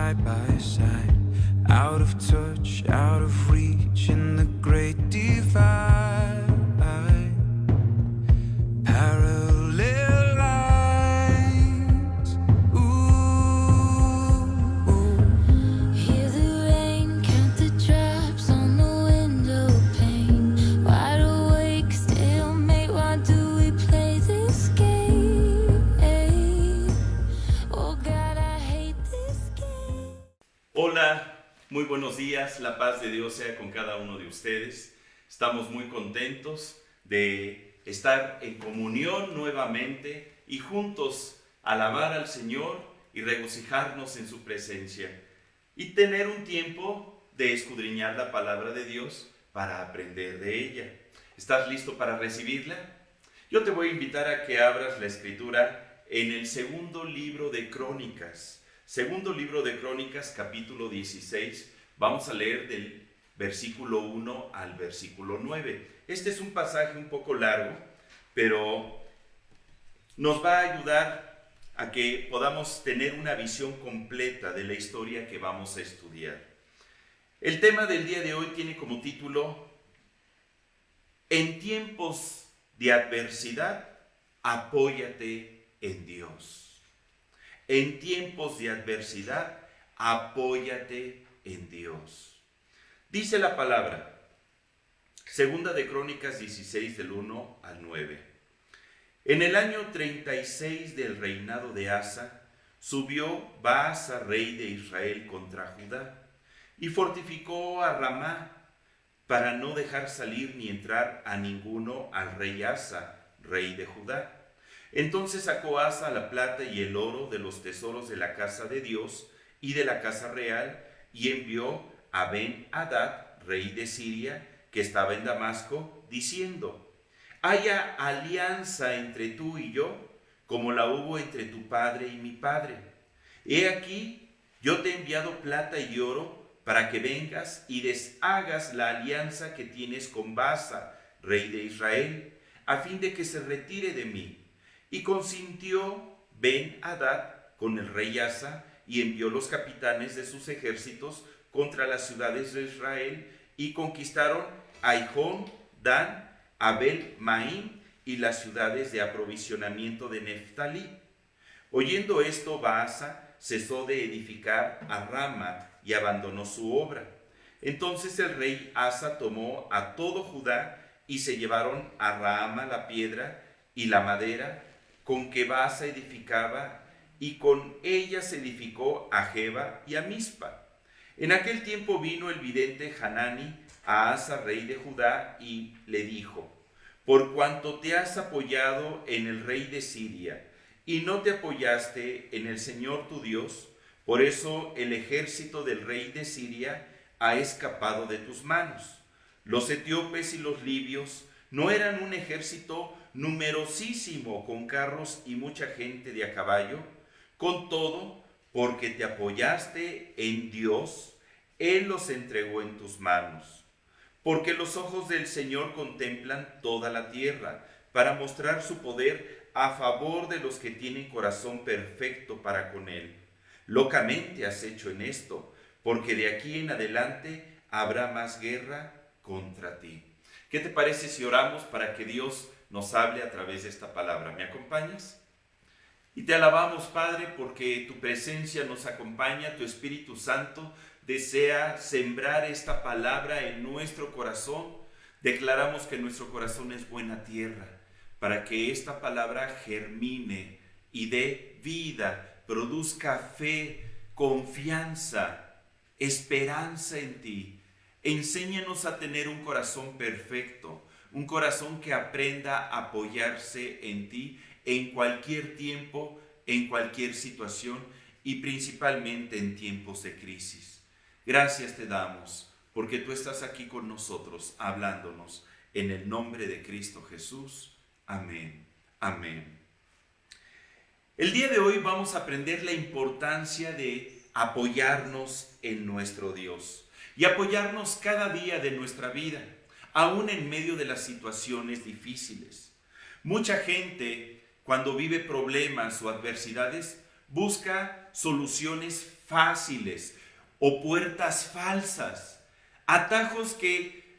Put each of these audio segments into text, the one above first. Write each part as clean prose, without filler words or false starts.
side by side, out of touch, out of reach in the great divide. Parallel lines. Ooh, Hear the rain, count the drops on the window pane. Wide awake, stalemate, why do we play this game? Oh God, I hate this game. Hola, muy buenos días, la paz de Dios sea con cada uno de ustedes. Estamos muy contentos de estar en comunión nuevamente y juntos alabar al Señor y regocijarnos en su presencia y tener un tiempo de escudriñar la palabra de Dios para aprender de ella. ¿Estás listo para recibirla? Yo te voy a invitar a que abras la escritura en el segundo libro de Crónicas. Segundo libro de Crónicas, capítulo 16. Vamos a leer del versículo 1 al versículo 9. Este es un pasaje un poco largo, pero nos va a ayudar a que podamos tener una visión completa de la historia que vamos a estudiar. El tema del día de hoy tiene como título: En tiempos de adversidad, apóyate en Dios. En tiempos de adversidad, apóyate en Dios. Dice la palabra, Segunda de Crónicas 16 del 1 al 9. En el año 36 del reinado de Asa, subió Baasa, rey de Israel, contra Judá, y fortificó a Ramá, para no dejar salir ni entrar a ninguno al rey Asa, rey de Judá. Entonces sacó Asa la plata y el oro de los tesoros de la casa de Dios y de la casa real, y envió a Ben-Hadad, rey de Siria, que estaba en Damasco, diciendo: haya alianza entre tú y yo, como la hubo entre tu padre y mi padre. He aquí, yo te he enviado plata y oro para que vengas y deshagas la alianza que tienes con Baasa, rey de Israel, a fin de que se retire de mí. Y consintió Ben-Hadad con el rey Asa, y envió los capitanes de sus ejércitos contra las ciudades de Israel, y conquistaron Aijón, Dan, Abel-Maim y las ciudades de aprovisionamiento de Neftalí. Oyendo esto, Baasa cesó de edificar a Rama y abandonó su obra. Entonces el rey Asa tomó a todo Judá y se llevaron a Rama la piedra y la madera con que Baasa edificaba, y con ella se edificó a Geba y a Mizpa. En aquel tiempo vino el vidente Hanani a Asa, rey de Judá, y le dijo: por cuanto te has apoyado en el rey de Siria y no te apoyaste en el Señor tu Dios, por eso el ejército del rey de Siria ha escapado de tus manos. Los etíopes y los libios no eran un ejército numerosísimo con carros y mucha gente de a caballo. Con todo, porque te apoyaste en Dios, Él los entregó en tus manos. Porque los ojos del Señor contemplan toda la tierra, para mostrar su poder a favor de los que tienen corazón perfecto para con Él. Locamente has hecho en esto, porque de aquí en adelante habrá más guerra contra ti. ¿Qué te parece si oramos para que Dios nos hable a través de esta palabra? ¿Me acompañas? Y te alabamos, Padre, porque tu presencia nos acompaña, tu Espíritu Santo desea sembrar esta palabra en nuestro corazón. Declaramos que nuestro corazón es buena tierra, para que esta palabra germine y dé vida, produzca fe, confianza, esperanza en ti. Enséñanos a tener un corazón perfecto, un corazón que aprenda a apoyarse en ti en cualquier tiempo, en cualquier situación y principalmente en tiempos de crisis. Gracias te damos porque tú estás aquí con nosotros hablándonos en el nombre de Cristo Jesús. Amén. Amén. El día de hoy vamos a aprender la importancia de apoyarnos en nuestro Dios y apoyarnos cada día de nuestra vida, aún en medio de las situaciones difíciles. Mucha gente, cuando vive problemas o adversidades, busca soluciones fáciles o puertas falsas, atajos que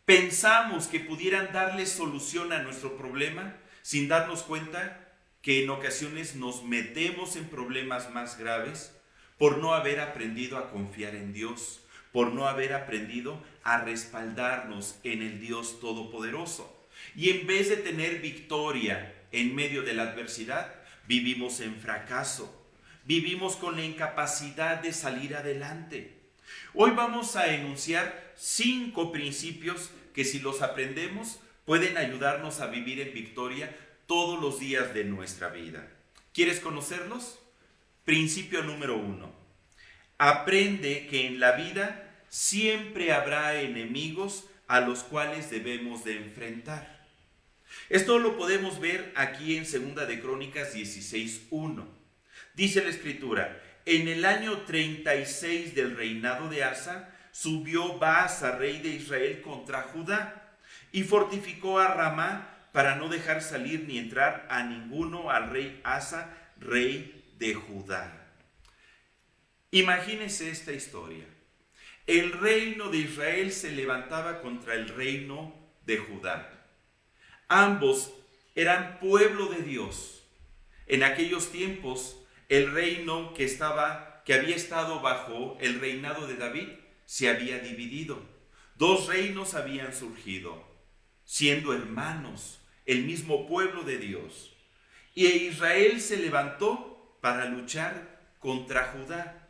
pensamos que pudieran darle solución a nuestro problema sin darnos cuenta que en ocasiones nos metemos en problemas más graves por no haber aprendido a confiar en Dios, por no haber aprendido a respaldarnos en el Dios Todopoderoso. Y en vez de tener victoria en medio de la adversidad, vivimos en fracaso, vivimos con la incapacidad de salir adelante. Hoy vamos a enunciar 5 principios que, si los aprendemos, pueden ayudarnos a vivir en victoria todos los días de nuestra vida. ¿Quieres conocerlos? Principio número 1. Aprende que en la vida siempre habrá enemigos a los cuales debemos de enfrentar. Esto lo podemos ver aquí en 2 de Crónicas 16:1. Dice la Escritura: en el año 36 del reinado de Asa, subió Baasa, rey de Israel, contra Judá, y fortificó a Ramá para no dejar salir ni entrar a ninguno al rey Asa, rey de Judá. Imagínense esta historia. El reino de Israel se levantaba contra el reino de Judá. Ambos eran pueblo de Dios. En aquellos tiempos, el reino que había estado bajo el reinado de David se había dividido. 2 reinos habían surgido, siendo hermanos, el mismo pueblo de Dios. Y Israel se levantó para luchar contra Judá.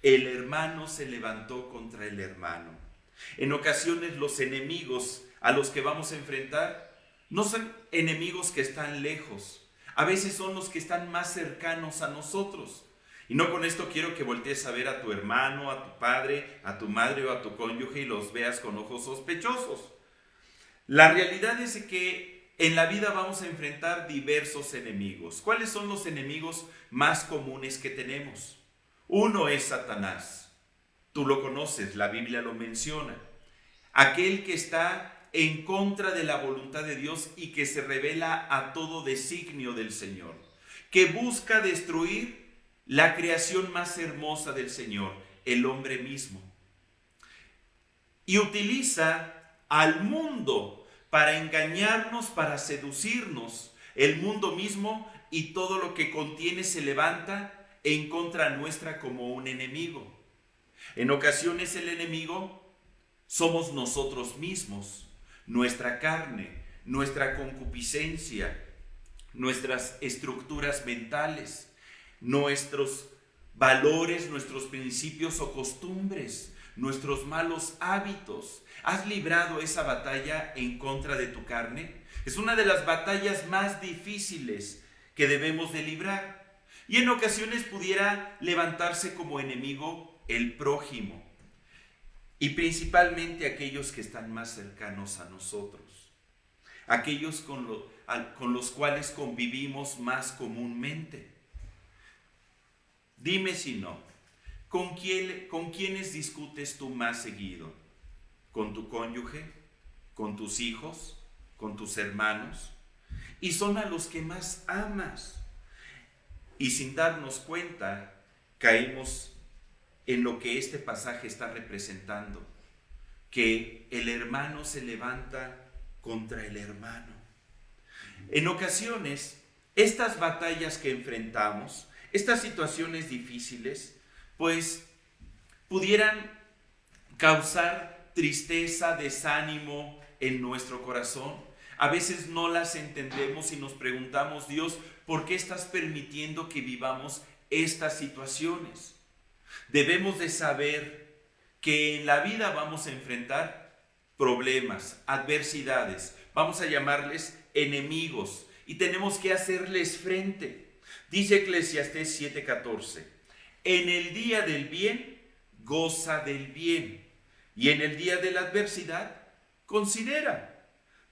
El hermano se levantó contra el hermano. En ocasiones los enemigos a los que vamos a enfrentar no son enemigos que están lejos. A veces son los que están más cercanos a nosotros. Y no con esto quiero que voltees a ver a tu hermano, a tu padre, a tu madre o a tu cónyuge y los veas con ojos sospechosos. La realidad es que en la vida vamos a enfrentar diversos enemigos. ¿Cuáles son los enemigos más comunes que tenemos? Uno es Satanás. Tú lo conoces, la Biblia lo menciona. Aquel que está en contra de la voluntad de Dios y que se revela a todo designio del Señor, que busca destruir la creación más hermosa del Señor, el hombre mismo. Y utiliza al mundo para engañarnos, para seducirnos. El mundo mismo y todo lo que contiene se levanta en contra nuestra como un enemigo. En ocasiones el enemigo somos nosotros mismos, nuestra carne, nuestra concupiscencia, nuestras estructuras mentales, nuestros valores, nuestros principios o costumbres, nuestros malos hábitos. ¿Has librado esa batalla en contra de tu carne? Es una de las batallas más difíciles que debemos de librar. Y en ocasiones pudiera levantarse como enemigo el prójimo. Y principalmente aquellos que están más cercanos a nosotros. Aquellos con los cuales convivimos más comúnmente. Dime si no. ¿Con quiénes discutes tú más seguido? ¿Con tu cónyuge? ¿Con tus hijos? ¿Con tus hermanos? Y son a los que más amas. Y sin darnos cuenta, caemos en lo que este pasaje está representando, que el hermano se levanta contra el hermano. En ocasiones, estas batallas que enfrentamos, estas situaciones difíciles, pues pudieran causar tristeza, desánimo en nuestro corazón. A veces no las entendemos y nos preguntamos: Dios, ¿por qué estás permitiendo que vivamos estas situaciones? Debemos de saber que en la vida vamos a enfrentar problemas, adversidades, vamos a llamarles enemigos, y tenemos que hacerles frente. Dice Eclesiastés 7:14: en el día del bien, goza del bien, y en el día de la adversidad, considera.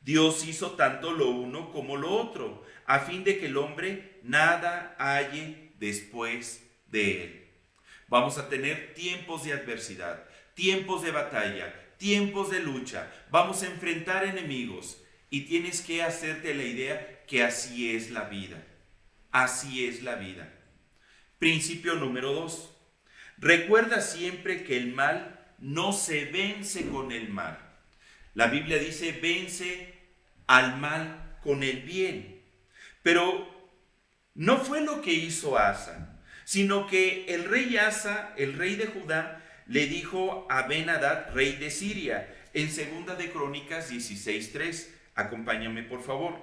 Dios hizo tanto lo uno como lo otro, a fin de que el hombre nada halle después de él. Vamos a tener tiempos de adversidad, tiempos de batalla, tiempos de lucha. Vamos a enfrentar enemigos y tienes que hacerte la idea que así es la vida. Así es la vida. Principio número 2. Recuerda siempre que el mal no se vence con el mal. La Biblia dice, vence al mal con el bien. Pero no fue lo que hizo Asa, sino que el rey Asa, el rey de Judá, le dijo a Ben-Hadad, rey de Siria, en 2 de Crónicas 16:3. Acompáñame, por favor.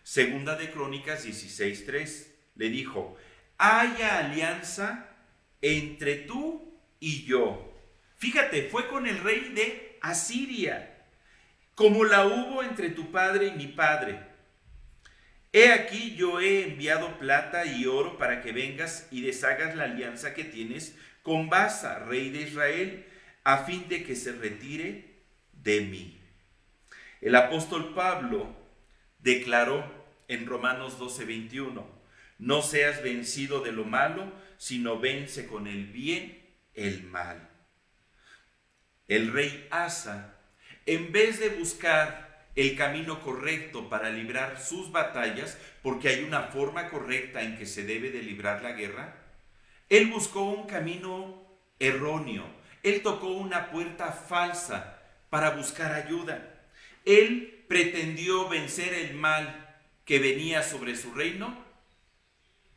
2 de Crónicas 16:3. Le dijo, haya alianza entre tú y yo. Fíjate, fue con el rey de Asiria, como la hubo entre tu padre y mi padre. He aquí yo he enviado plata y oro para que vengas y deshagas la alianza que tienes con Baasa, rey de Israel, a fin de que se retire de mí. El apóstol Pablo declaró en Romanos 12:21, no seas vencido de lo malo, sino vence con el bien el mal. El rey Asa, en vez de buscar el camino correcto para librar sus batallas, porque hay una forma correcta en que se debe de librar la guerra, él buscó un camino erróneo. Él tocó una puerta falsa para buscar ayuda. Él pretendió vencer el mal que venía sobre su reino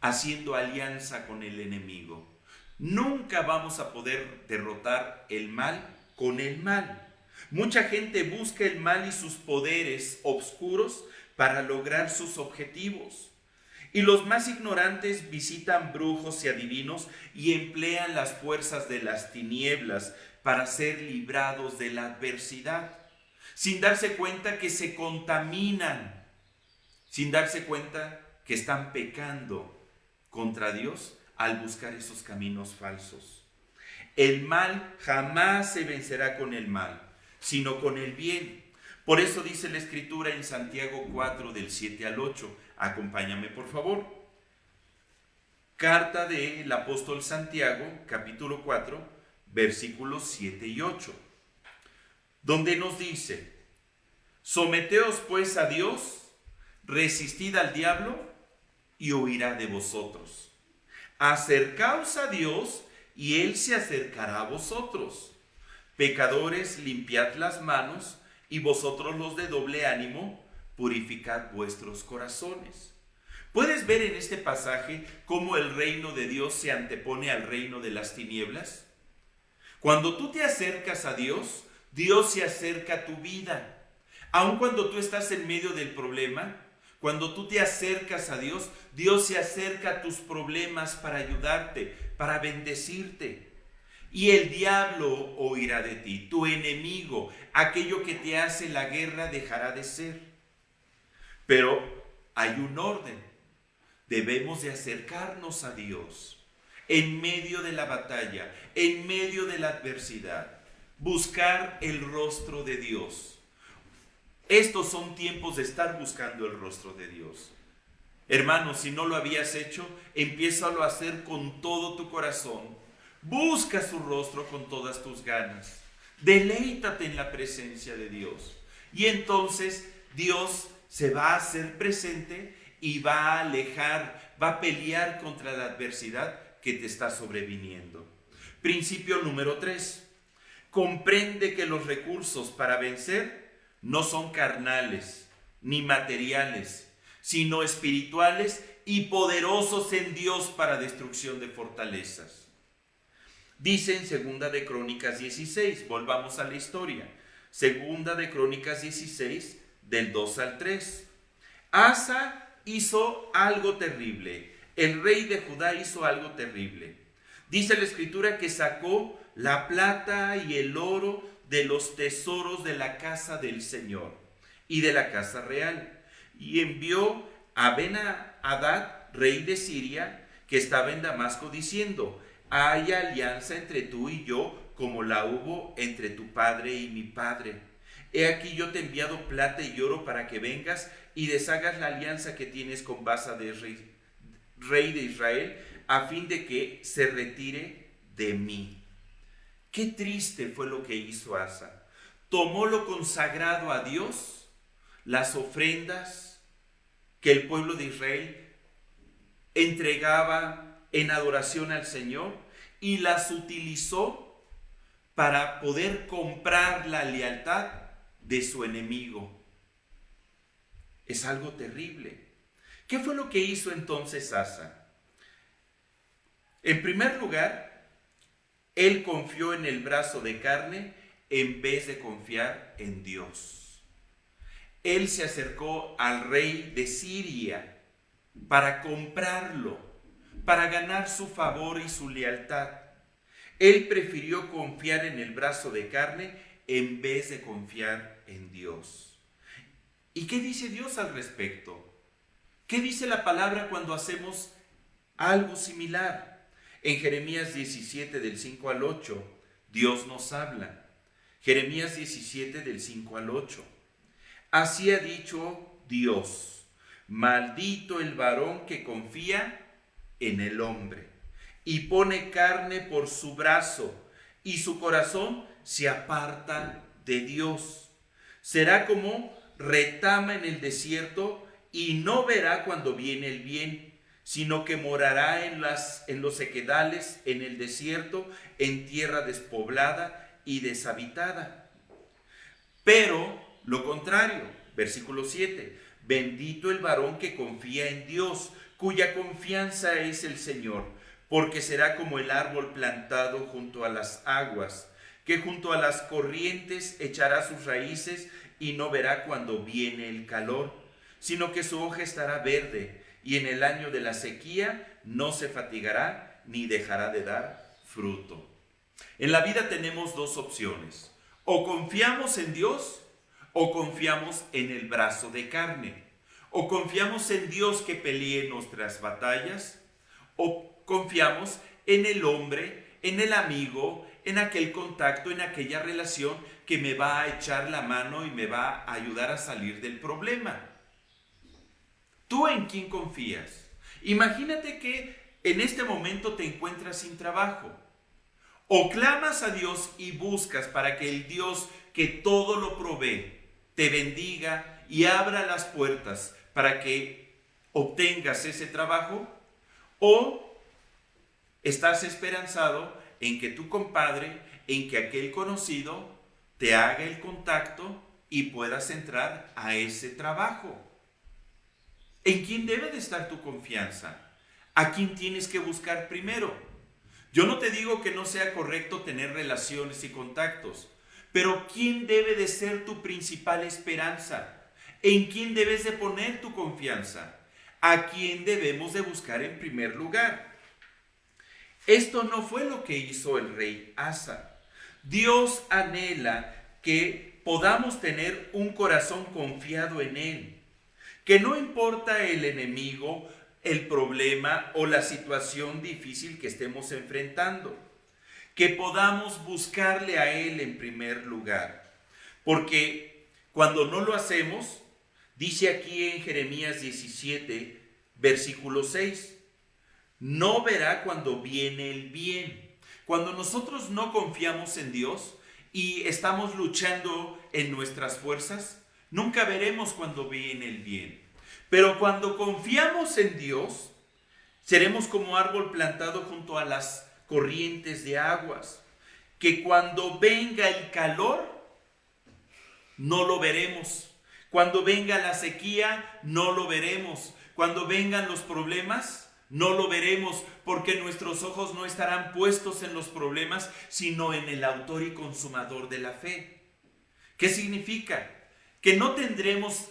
haciendo alianza con el enemigo. Nunca vamos a poder derrotar el mal con el mal. Mucha gente busca el mal y sus poderes oscuros para lograr sus objetivos. Y los más ignorantes visitan brujos y adivinos y emplean las fuerzas de las tinieblas para ser librados de la adversidad, sin darse cuenta que se contaminan, sin darse cuenta que están pecando contra Dios al buscar esos caminos falsos. El mal jamás se vencerá con el mal, sino con el bien. Por eso dice la Escritura en Santiago 4, del 7 al 8. Acompáñame, por favor. Carta del apóstol Santiago, capítulo 4, versículos 7 y 8, donde nos dice, someteos pues a Dios, resistid al diablo y huirá de vosotros. Acercaos a Dios y Él se acercará a vosotros. Pecadores, limpiad las manos, y vosotros los de doble ánimo, purificad vuestros corazones. ¿Puedes ver en este pasaje cómo el reino de Dios se antepone al reino de las tinieblas? Cuando tú te acercas a Dios, Dios se acerca a tu vida. Aun cuando tú estás en medio del problema, cuando tú te acercas a Dios, Dios se acerca a tus problemas para ayudarte, para bendecirte. Y el diablo huirá de ti, tu enemigo, aquello que te hace la guerra dejará de ser. Pero hay un orden. Debemos de acercarnos a Dios en medio de la batalla, en medio de la adversidad. Buscar el rostro de Dios. Estos son tiempos de estar buscando el rostro de Dios. Hermanos, si no lo habías hecho, empiézalo a hacer con todo tu corazón. Busca su rostro con todas tus ganas. Deleítate en la presencia de Dios. Y entonces Dios se va a hacer presente y va a alejar, va a pelear contra la adversidad que te está sobreviniendo. Principio número 3. Comprende que los recursos para vencer no son carnales ni materiales, sino espirituales y poderosos en Dios para destrucción de fortalezas. Dice en 2 de Crónicas 16, volvamos a la historia, 2 de Crónicas 16, del 2 al 3. Asa hizo algo terrible, el rey de Judá hizo algo terrible. Dice la Escritura que sacó la plata y el oro de los tesoros de la casa del Señor y de la casa real, y envió a Ben-Hadad, rey de Siria, que estaba en Damasco, diciendo, hay alianza entre tú y yo, como la hubo entre tu padre y mi padre. He aquí yo te he enviado plata y oro para que vengas y deshagas la alianza que tienes con Baasa, rey de Israel, a fin de que se retire de mí. Qué triste fue lo que hizo Asa. Tomó lo consagrado a Dios, las ofrendas que el pueblo de Israel entregaba en adoración al Señor, y las utilizó para poder comprar la lealtad de su enemigo. Es algo terrible. ¿Qué fue lo que hizo entonces Asa? En primer lugar, él confió en el brazo de carne en vez de confiar en Dios. Él se acercó al rey de Siria para comprarlo, para ganar su favor y su lealtad. Él prefirió confiar en el brazo de carne en vez de confiar en Dios. ¿Y qué dice Dios al respecto? ¿Qué dice la palabra cuando hacemos algo similar? En Jeremías 17 del 5 al 8, Dios nos habla. Jeremías 17 del 5 al 8. Así ha dicho Dios: maldito el varón que confía en el hombre y pone carne por su brazo, y su corazón se aparta de Dios. Será como retama en el desierto y no verá cuando viene el bien, sino que morará en los sequedales, en el desierto, en tierra despoblada y deshabitada. Pero lo contrario, versículo 7, bendito el varón que confía en Dios, cuya confianza es el Señor, porque será como el árbol plantado junto a las aguas, que junto a las corrientes echará sus raíces y no verá cuando viene el calor, sino que su hoja estará verde, y en el año de la sequía no se fatigará ni dejará de dar fruto. En la vida tenemos dos opciones: o confiamos en Dios o confiamos en el brazo de carne. O confiamos en Dios que pelee nuestras batallas, o confiamos en el hombre, en el amigo, en aquel contacto, en aquella relación que me va a echar la mano y me va a ayudar a salir del problema. ¿Tú en quién confías? Imagínate que en este momento te encuentras sin trabajo. O clamas a Dios y buscas para que el Dios que todo lo provee te bendiga y abra las puertas para que obtengas ese trabajo, o estás esperanzado en que tu compadre, en que aquel conocido te haga el contacto y puedas entrar a ese trabajo. ¿En quién debe de estar tu confianza? ¿A quién tienes que buscar primero? Yo no te digo que no sea correcto tener relaciones y contactos, pero ¿quién debe de ser tu principal esperanza? ¿En quién debes de poner tu confianza? ¿A quién debemos de buscar en primer lugar? Esto no fue lo que hizo el rey Asa. Dios anhela que podamos tener un corazón confiado en Él. Que no importa el enemigo, el problema o la situación difícil que estemos enfrentando, que podamos buscarle a Él en primer lugar. Porque cuando no lo hacemos, dice aquí en Jeremías 17, versículo 6, no verá cuando viene el bien. Cuando nosotros no confiamos en Dios y estamos luchando en nuestras fuerzas, nunca veremos cuando viene el bien. Pero cuando confiamos en Dios, seremos como árbol plantado junto a las corrientes de aguas, que cuando venga el calor, no lo veremos. Cuando venga la sequía, no lo veremos. Cuando vengan los problemas, no lo veremos, porque nuestros ojos no estarán puestos en los problemas, sino en el autor y consumador de la fe. ¿Qué significa? Que no tendremos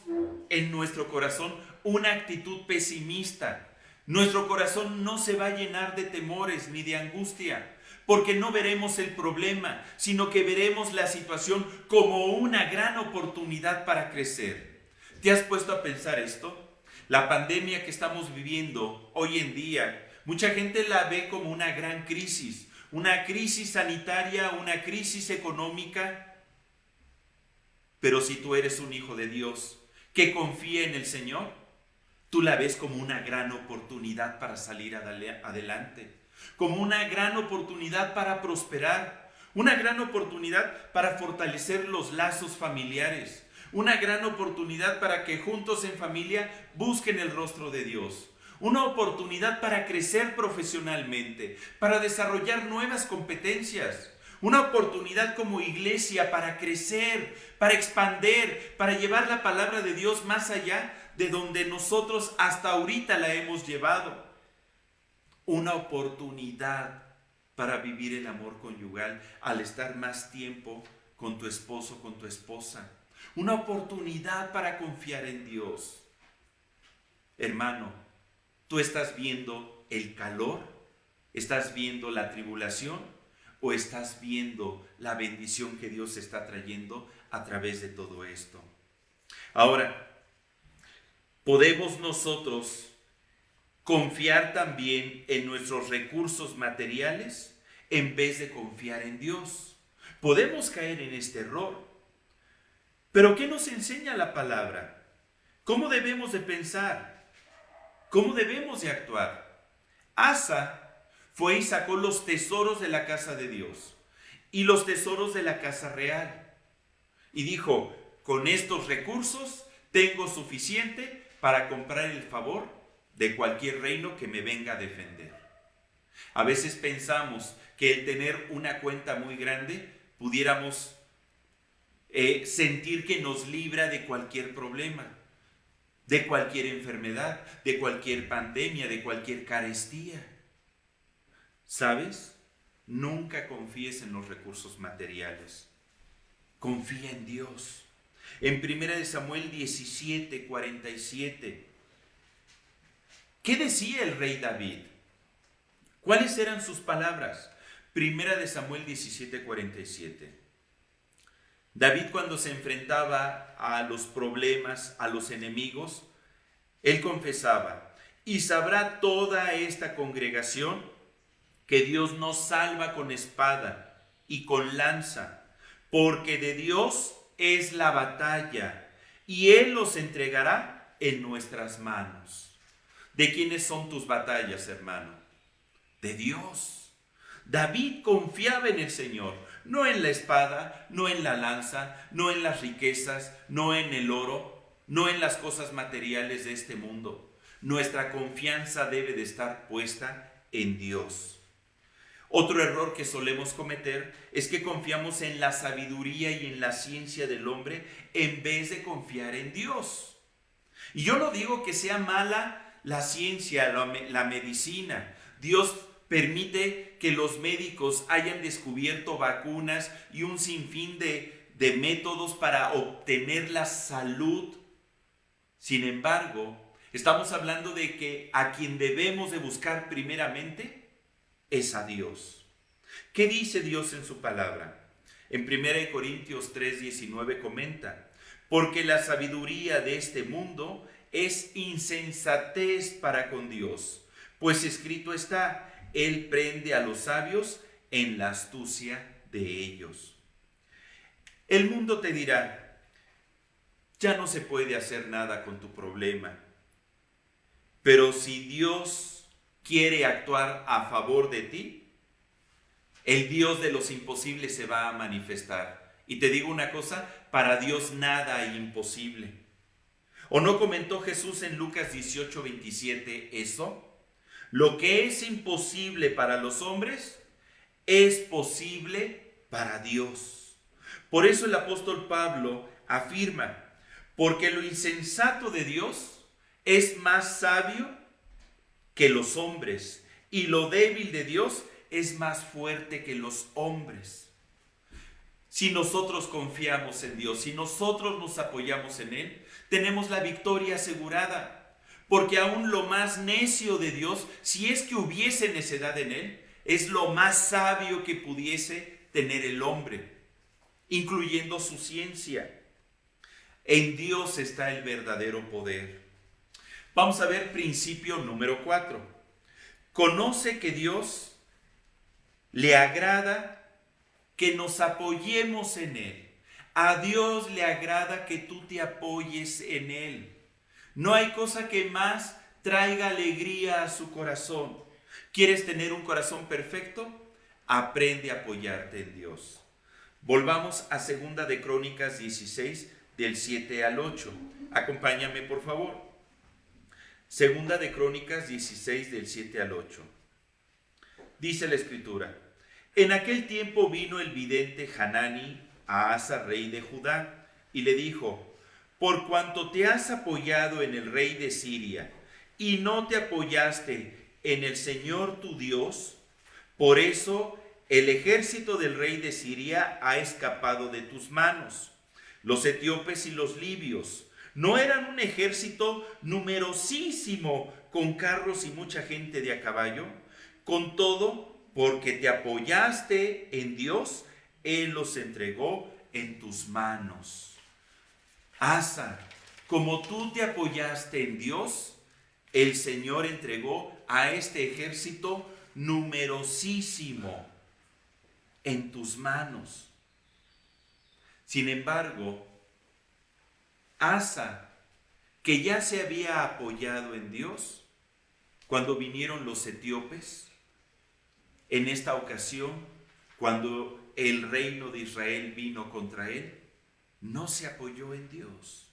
en nuestro corazón una actitud pesimista. Nuestro corazón no se va a llenar de temores ni de angustia, porque no veremos el problema, sino que veremos la situación como una gran oportunidad para crecer. ¿Te has puesto a pensar esto? La pandemia que estamos viviendo hoy en día, mucha gente la ve como una gran crisis, una crisis sanitaria, una crisis económica. Pero si tú eres un hijo de Dios que confía en el Señor, tú la ves como una gran oportunidad para salir adelante, como una gran oportunidad para prosperar, una gran oportunidad para fortalecer los lazos familiares, una gran oportunidad para que juntos en familia busquen el rostro de Dios, una oportunidad para crecer profesionalmente, para desarrollar nuevas competencias, una oportunidad como iglesia para crecer, para expandir, para llevar la palabra de Dios más allá de donde nosotros hasta ahorita la hemos llevado. Una oportunidad para vivir el amor conyugal al estar más tiempo con tu esposo, con tu esposa. Una oportunidad para confiar en Dios. Hermano, ¿tú estás viendo el calor? ¿Estás viendo la tribulación? ¿O estás viendo la bendición que Dios está trayendo a través de todo esto? Ahora, podemos nosotros confiar también en nuestros recursos materiales en vez de confiar en Dios. Podemos caer en este error. Pero ¿qué nos enseña la palabra? ¿Cómo debemos de pensar? ¿Cómo debemos de actuar? Asa fue y sacó los tesoros de la casa de Dios y los tesoros de la casa real. Y dijo, con estos recursos tengo suficiente para comprar el favor de cualquier reino que me venga a defender. A veces pensamos que el tener una cuenta muy grande pudiéramos sentir que nos libra de cualquier problema, de cualquier enfermedad, de cualquier pandemia, de cualquier carestía. ¿Sabes? Nunca confíes en los recursos materiales. Confía en Dios. En 1 Samuel 17:47, ¿qué decía el rey David? ¿Cuáles eran sus palabras? 1 Samuel 17:47. David, cuando se enfrentaba a los problemas, a los enemigos, él confesaba, y sabrá toda esta congregación que Dios nos salva con espada y con lanza, porque de Dios es la batalla, y Él los entregará en nuestras manos. ¿De quiénes son tus batallas, hermano? De Dios. David confiaba en el Señor, no en la espada, no en la lanza, no en las riquezas, no en el oro, no en las cosas materiales de este mundo. Nuestra confianza debe de estar puesta en Dios. Otro error que solemos cometer es que confiamos en la sabiduría y en la ciencia del hombre en vez de confiar en Dios. Y yo no digo que sea mala la ciencia, la medicina. Dios permite que los médicos hayan descubierto vacunas y un sinfín de métodos para obtener la salud. Sin embargo, estamos hablando de que a quien debemos de buscar primeramente es a Dios. ¿Qué dice Dios en su palabra? En 1 Corintios 3:19 comenta, porque la sabiduría de este mundo es insensatez para con Dios, pues escrito está, Él prende a los sabios en la astucia de ellos. El mundo te dirá, ya no se puede hacer nada con tu problema, pero si Dios quiere actuar a favor de ti, el Dios de los imposibles se va a manifestar. Y te digo una cosa, para Dios nada es imposible. ¿O no comentó Jesús en Lucas 18:27 eso? Lo que es imposible para los hombres es posible para Dios. Por eso el apóstol Pablo afirma, porque lo insensato de Dios es más sabio que los hombres, y lo débil de Dios es más fuerte que los hombres. Si nosotros confiamos en Dios, si nosotros nos apoyamos en Él, tenemos la victoria asegurada, porque aún lo más necio de Dios, si es que hubiese necedad en Él, es lo más sabio que pudiese tener el hombre, incluyendo su ciencia. En Dios está el verdadero poder. Vamos a ver principio número 4. Conoce que Dios le agrada que nos apoyemos en Él. A Dios le agrada que tú te apoyes en Él. No hay cosa que más traiga alegría a su corazón. ¿Quieres tener un corazón perfecto? Aprende a apoyarte en Dios. Volvamos a 2 de Crónicas 16, del 7 al 8. Acompáñame, por favor. Segunda de Crónicas 16 del 7 al 8. Dice la Escritura: en aquel tiempo vino el vidente Hanani a Asa, rey de Judá, y le dijo: por cuanto te has apoyado en el rey de Siria y no te apoyaste en el Señor tu Dios, por eso el ejército del rey de Siria ha escapado de tus manos. Los etíopes y los libios no eran un ejército numerosísimo con carros y mucha gente de a caballo. Con todo, porque te apoyaste en Dios, Él los entregó en tus manos. Asa, como tú te apoyaste en Dios, el Señor entregó a este ejército numerosísimo en tus manos. Sin embargo, Asa, que ya se había apoyado en Dios, cuando vinieron los etíopes, en esta ocasión, cuando el reino de Israel vino contra él, no se apoyó en Dios.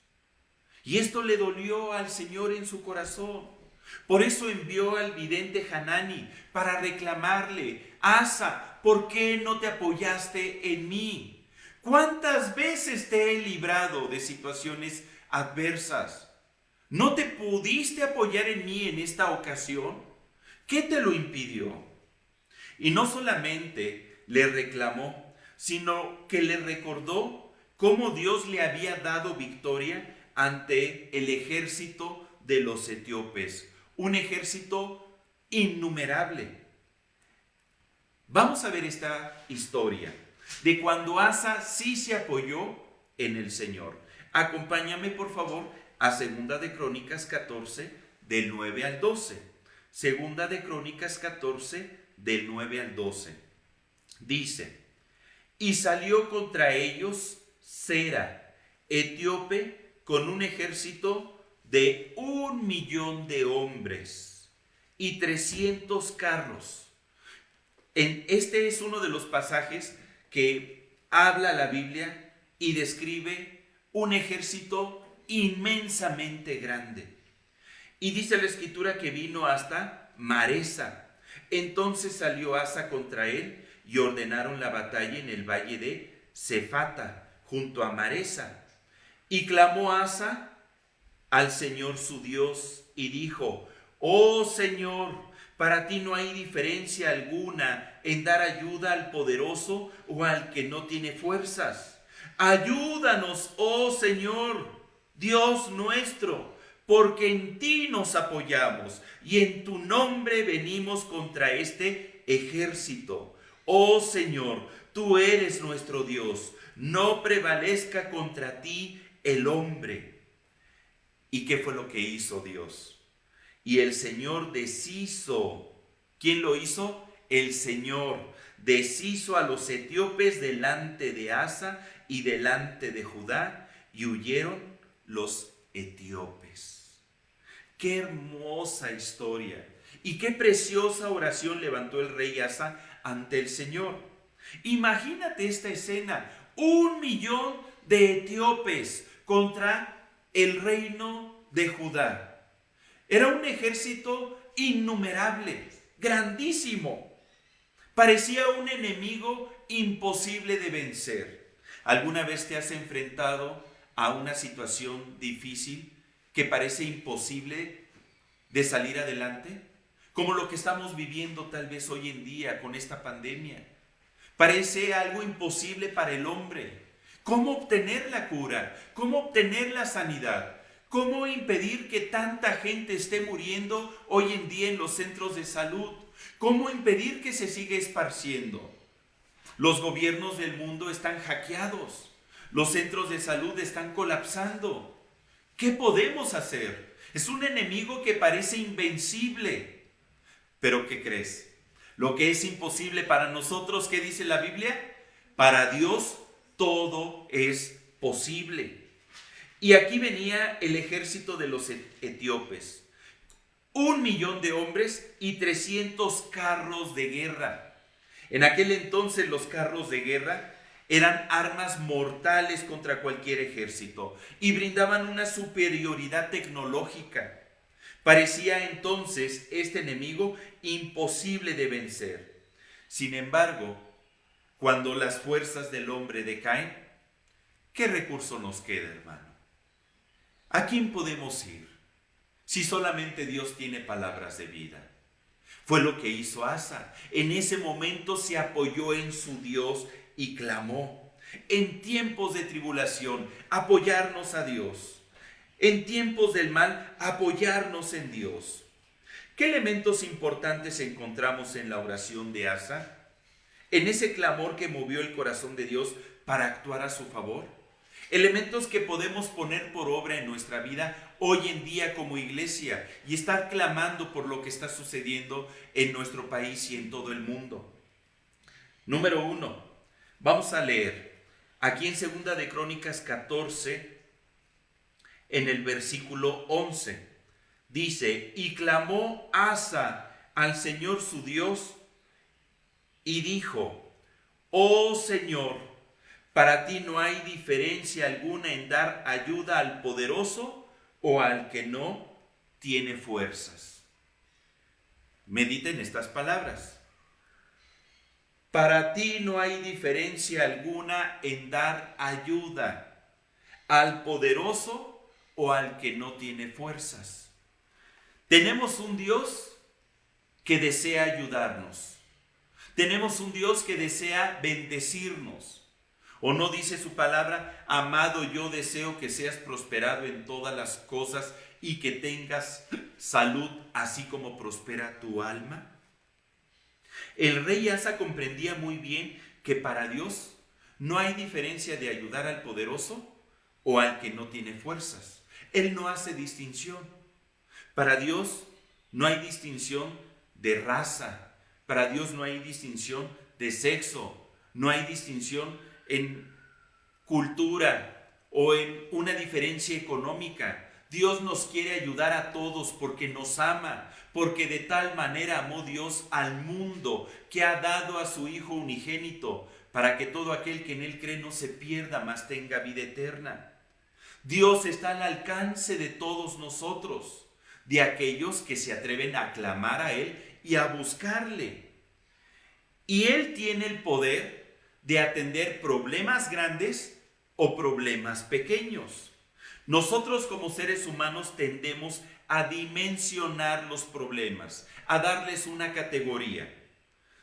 Y esto le dolió al Señor en su corazón. Por eso envió al vidente Hanani para reclamarle: Asa, ¿por qué no te apoyaste en mí? ¿Cuántas veces te he librado de situaciones adversas? ¿No te pudiste apoyar en mí en esta ocasión? ¿Qué te lo impidió? Y no solamente le reclamó, sino que le recordó cómo Dios le había dado victoria ante el ejército de los etíopes, un ejército innumerable. Vamos a ver esta historia de cuando Asa sí se apoyó en el Señor. Acompáñame por favor a Segunda de Crónicas 14 del 9 al 12. Segunda de Crónicas 14 del 9 al 12. Dice: y salió contra ellos Sera, etíope, con un ejército de 1,000,000 de hombres y 300 carros. Este es uno de los pasajes que habla la Biblia y describe un ejército inmensamente grande. Y dice la Escritura que vino hasta Maresa. Entonces salió Asa contra él y ordenaron la batalla en el valle de Cefata, junto a Maresa. Y clamó Asa al Señor su Dios y dijo: oh Señor, para ti no hay diferencia alguna en dar ayuda al poderoso o al que no tiene fuerzas. Ayúdanos, oh Señor, Dios nuestro, porque en ti nos apoyamos y en tu nombre venimos contra este ejército. Oh Señor, tú eres nuestro Dios, no prevalezca contra ti el hombre. ¿Y qué fue lo que hizo Dios? Y el Señor deshizo. ¿Quién lo hizo? El Señor deshizo a los etíopes delante de Asa y delante de Judá, y huyeron los etíopes. Qué hermosa historia y qué preciosa oración levantó el rey Asa ante el Señor. Imagínate esta escena: 1,000,000 de etíopes contra el reino de Judá. Era un ejército innumerable, grandísimo. Parecía un enemigo imposible de vencer. ¿Alguna vez te has enfrentado a una situación difícil que parece imposible de salir adelante? Como lo que estamos viviendo tal vez hoy en día con esta pandemia. Parece algo imposible para el hombre. ¿Cómo obtener la cura? ¿Cómo obtener la sanidad? ¿Cómo impedir que tanta gente esté muriendo hoy en día en los centros de salud? ¿Cómo impedir que se siga esparciendo? Los gobiernos del mundo están hackeados. Los centros de salud están colapsando. ¿Qué podemos hacer? Es un enemigo que parece invencible. ¿Pero qué crees? Lo que es imposible para nosotros, ¿qué dice la Biblia? Para Dios todo es posible. Y aquí venía el ejército de los etíopes. 1,000,000 de hombres y 300 carros de guerra. En aquel entonces los carros de guerra eran armas mortales contra cualquier ejército y brindaban una superioridad tecnológica. Parecía entonces este enemigo imposible de vencer. Sin embargo, cuando las fuerzas del hombre decaen, ¿qué recurso nos queda, hermano? ¿A quién podemos ir si solamente Dios tiene palabras de vida? Fue lo que hizo Asa. En ese momento se apoyó en su Dios y clamó. En tiempos de tribulación, apoyarnos a Dios. En tiempos del mal, apoyarnos en Dios. ¿Qué elementos importantes encontramos en la oración de Asa? En ese clamor que movió el corazón de Dios para actuar a su favor. Elementos que podemos poner por obra en nuestra vida hoy en día como iglesia y estar clamando por lo que está sucediendo en nuestro país y en todo el mundo. Número 1, vamos a leer aquí en 2 de Crónicas 14, en el versículo 11. Dice, y clamó Asa al Señor su Dios y dijo, oh Señor, para ti no hay diferencia alguna en dar ayuda al poderoso o al que no tiene fuerzas. Mediten estas palabras. Para ti no hay diferencia alguna en dar ayuda al poderoso o al que no tiene fuerzas. Tenemos un Dios que desea ayudarnos. Tenemos un Dios que desea bendecirnos. ¿O no dice su palabra, amado, yo deseo que seas prosperado en todas las cosas y que tengas salud, así como prospera tu alma? El rey Asa comprendía muy bien que para Dios no hay diferencia de ayudar al poderoso o al que no tiene fuerzas. Él no hace distinción. Para Dios no hay distinción de raza. Para Dios no hay distinción de sexo. No hay distinción en cultura o en una diferencia económica. Dios nos quiere ayudar a todos porque nos ama, porque de tal manera amó Dios al mundo que ha dado a su Hijo unigénito para que todo aquel que en Él cree no se pierda, mas tenga vida eterna. Dios está al alcance de todos nosotros, de aquellos que se atreven a clamar a Él y a buscarle. Y Él tiene el poder de atender problemas grandes o problemas pequeños. Nosotros como seres humanos tendemos a dimensionar los problemas, a darles una categoría.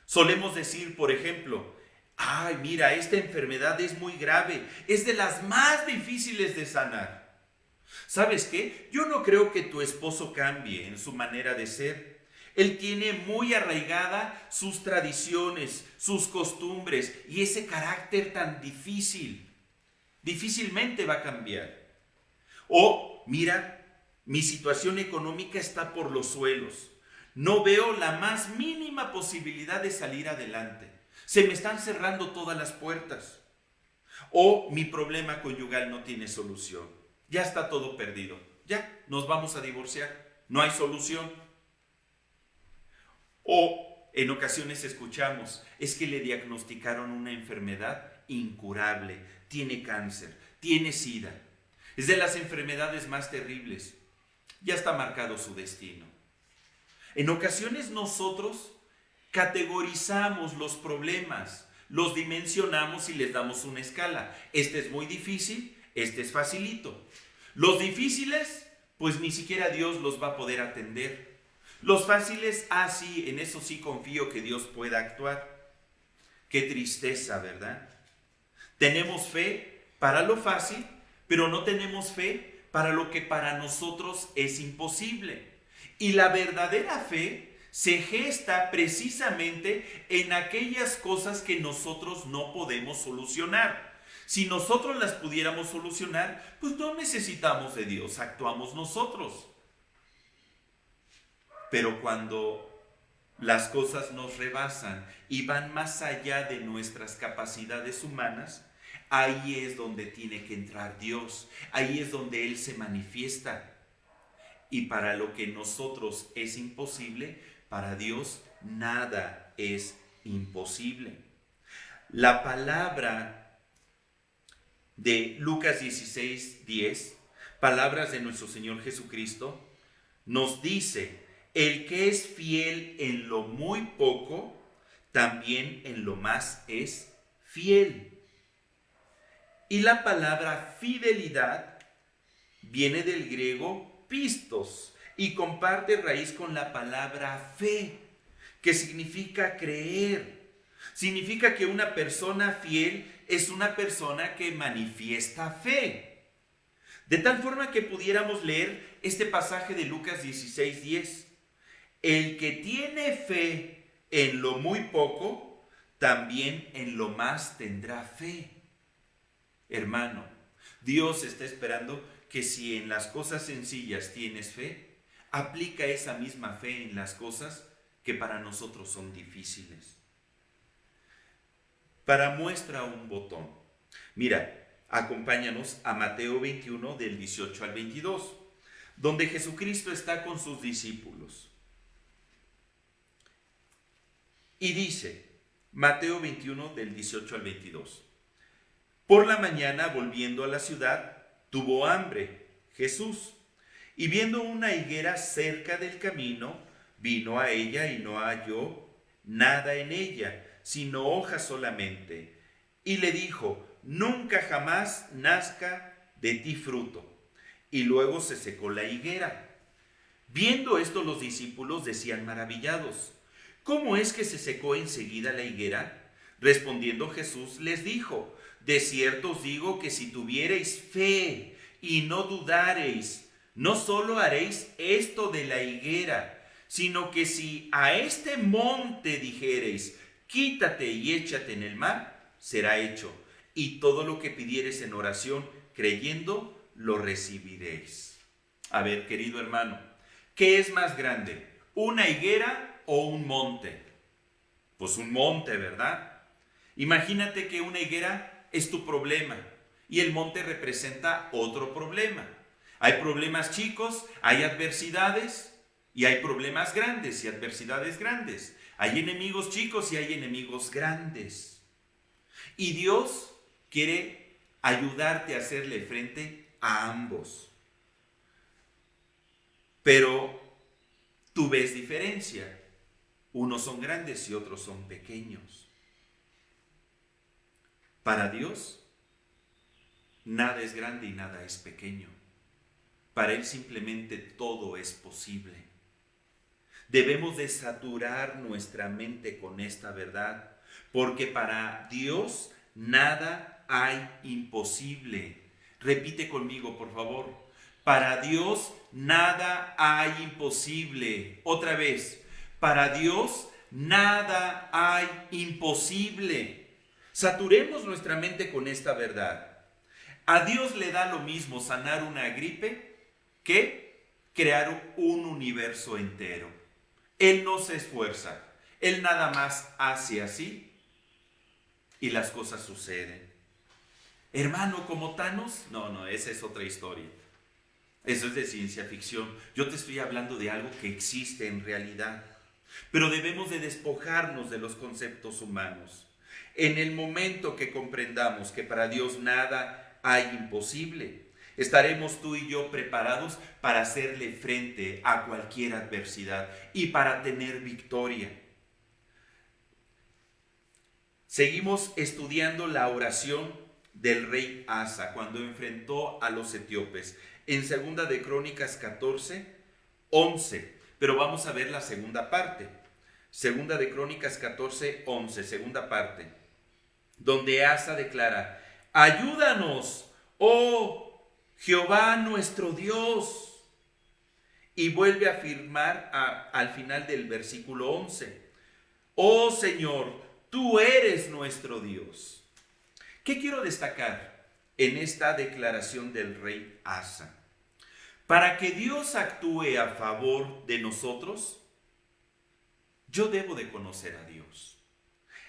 Solemos decir, por ejemplo, ay, mira, esta enfermedad es muy grave, es de las más difíciles de sanar. ¿Sabes qué? Yo no creo que tu esposo cambie en su manera de ser. Él tiene muy arraigada sus tradiciones, sus costumbres y ese carácter tan difícil. Difícilmente va a cambiar. O, mira, mi situación económica está por los suelos. No veo la más mínima posibilidad de salir adelante. Se me están cerrando todas las puertas. O mi problema conyugal no tiene solución. Ya está todo perdido. Ya, nos vamos a divorciar. No hay solución. O en ocasiones escuchamos, es que le diagnosticaron una enfermedad incurable, tiene cáncer, tiene SIDA. Es de las enfermedades más terribles. Ya está marcado su destino. En ocasiones nosotros categorizamos los problemas, los dimensionamos y les damos una escala. Este es muy difícil, este es facilito. Los difíciles, pues ni siquiera Dios los va a poder atender. Los fáciles, sí, en eso sí confío que Dios pueda actuar. Qué tristeza, ¿verdad? Tenemos fe para lo fácil, pero no tenemos fe para lo que para nosotros es imposible. Y la verdadera fe se gesta precisamente en aquellas cosas que nosotros no podemos solucionar. Si nosotros las pudiéramos solucionar, pues no necesitamos de Dios, actuamos nosotros. Pero cuando las cosas nos rebasan y van más allá de nuestras capacidades humanas, ahí es donde tiene que entrar Dios, ahí es donde Él se manifiesta. Y para lo que nosotros es imposible, para Dios nada es imposible. La palabra de Lucas 16:10, palabras de nuestro Señor Jesucristo, nos dice, el que es fiel en lo muy poco, también en lo más es fiel. Y la palabra fidelidad viene del griego pistos y comparte raíz con la palabra fe, que significa creer. Significa que una persona fiel es una persona que manifiesta fe. De tal forma que pudiéramos leer este pasaje de Lucas 16:10. El que tiene fe en lo muy poco, también en lo más tendrá fe. Hermano, Dios está esperando que si en las cosas sencillas tienes fe, aplica esa misma fe en las cosas que para nosotros son difíciles. Para muestra un botón. Mira, acompáñanos a Mateo 21 del 18 al 22, donde Jesucristo está con sus discípulos. Y dice, Mateo 21 del 18 al 22. Por la mañana, volviendo a la ciudad, tuvo hambre Jesús, y viendo una higuera cerca del camino, vino a ella y no halló nada en ella, sino hojas solamente. Y le dijo, nunca jamás nazca de ti fruto. Y luego se secó la higuera. Viendo esto, los discípulos decían maravillados, ¿cómo es que se secó enseguida la higuera? Respondiendo Jesús les dijo, de cierto os digo que si tuviereis fe y no dudareis, no solo haréis esto de la higuera, sino que si a este monte dijereis, quítate y échate en el mar, será hecho. Y todo lo que pidiereis en oración, creyendo, lo recibiréis. A ver, querido hermano, ¿qué es más grande? ¿Una higuera o un monte? Pues un monte, ¿verdad? Imagínate que una higuera es tu problema y el monte representa otro problema. Hay problemas chicos, hay adversidades y hay problemas grandes y adversidades grandes. Hay enemigos chicos y hay enemigos grandes. Y Dios quiere ayudarte a hacerle frente a ambos. Pero tú ves diferencia. Unos son grandes y otros son pequeños. Para Dios, nada es grande y nada es pequeño. Para Él simplemente todo es posible. Debemos de saturar nuestra mente con esta verdad, porque para Dios nada hay imposible. Repite conmigo, por favor. Para Dios nada hay imposible. Otra vez, para Dios nada hay imposible. Saturemos nuestra mente con esta verdad. A Dios le da lo mismo sanar una gripe que crear un universo entero. Él no se esfuerza. Él nada más hace así y las cosas suceden. Hermano, como Thanos, no, esa es otra historia. Eso es de ciencia ficción. Yo te estoy hablando de algo que existe en realidad. Pero debemos de despojarnos de los conceptos humanos. En el momento que comprendamos que para Dios nada hay imposible, estaremos tú y yo preparados para hacerle frente a cualquier adversidad y para tener victoria. Seguimos estudiando la oración del rey Asa cuando enfrentó a los etíopes en 2 de Crónicas 14, 11. Pero vamos a ver la segunda parte. 2 de Crónicas 14, 11, segunda parte, donde Asa declara, ayúdanos, oh Jehová nuestro Dios. Y vuelve a afirmar al final del versículo 11, oh Señor, tú eres nuestro Dios. ¿Qué quiero destacar en esta declaración del rey Asa? Para que Dios actúe a favor de nosotros, yo debo de conocer a Dios.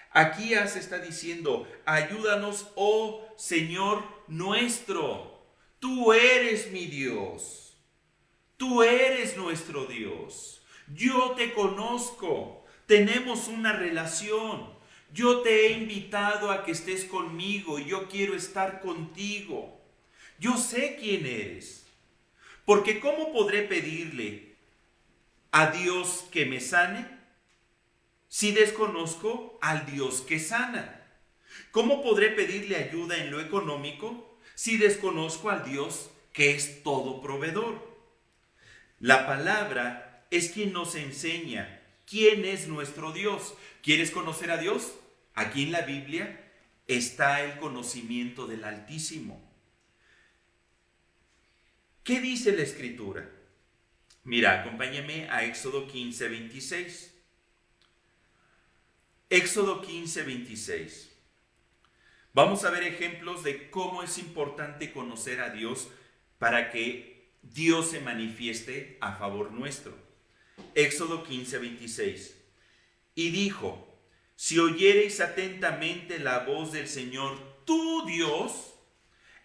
Aquí Asa está diciendo, ayúdanos, oh Señor nuestro. Tú eres mi Dios. Tú eres nuestro Dios. Yo te conozco. Tenemos una relación. Yo te he invitado a que estés conmigo y yo quiero estar contigo. Yo sé quién eres. Porque ¿cómo podré pedirle a Dios que me sane si desconozco al Dios que sana? ¿Cómo podré pedirle ayuda en lo económico si desconozco al Dios que es todo proveedor? La palabra es quien nos enseña quién es nuestro Dios. ¿Quieres conocer a Dios? Aquí en la Biblia está el conocimiento del Altísimo. ¿Qué dice la Escritura? Mira, acompáñame a Éxodo 15, 26. Éxodo 15, 26. Vamos a ver ejemplos de cómo es importante conocer a Dios para que Dios se manifieste a favor nuestro. Éxodo 15, 26. Y dijo: si oyereis atentamente la voz del Señor tu Dios,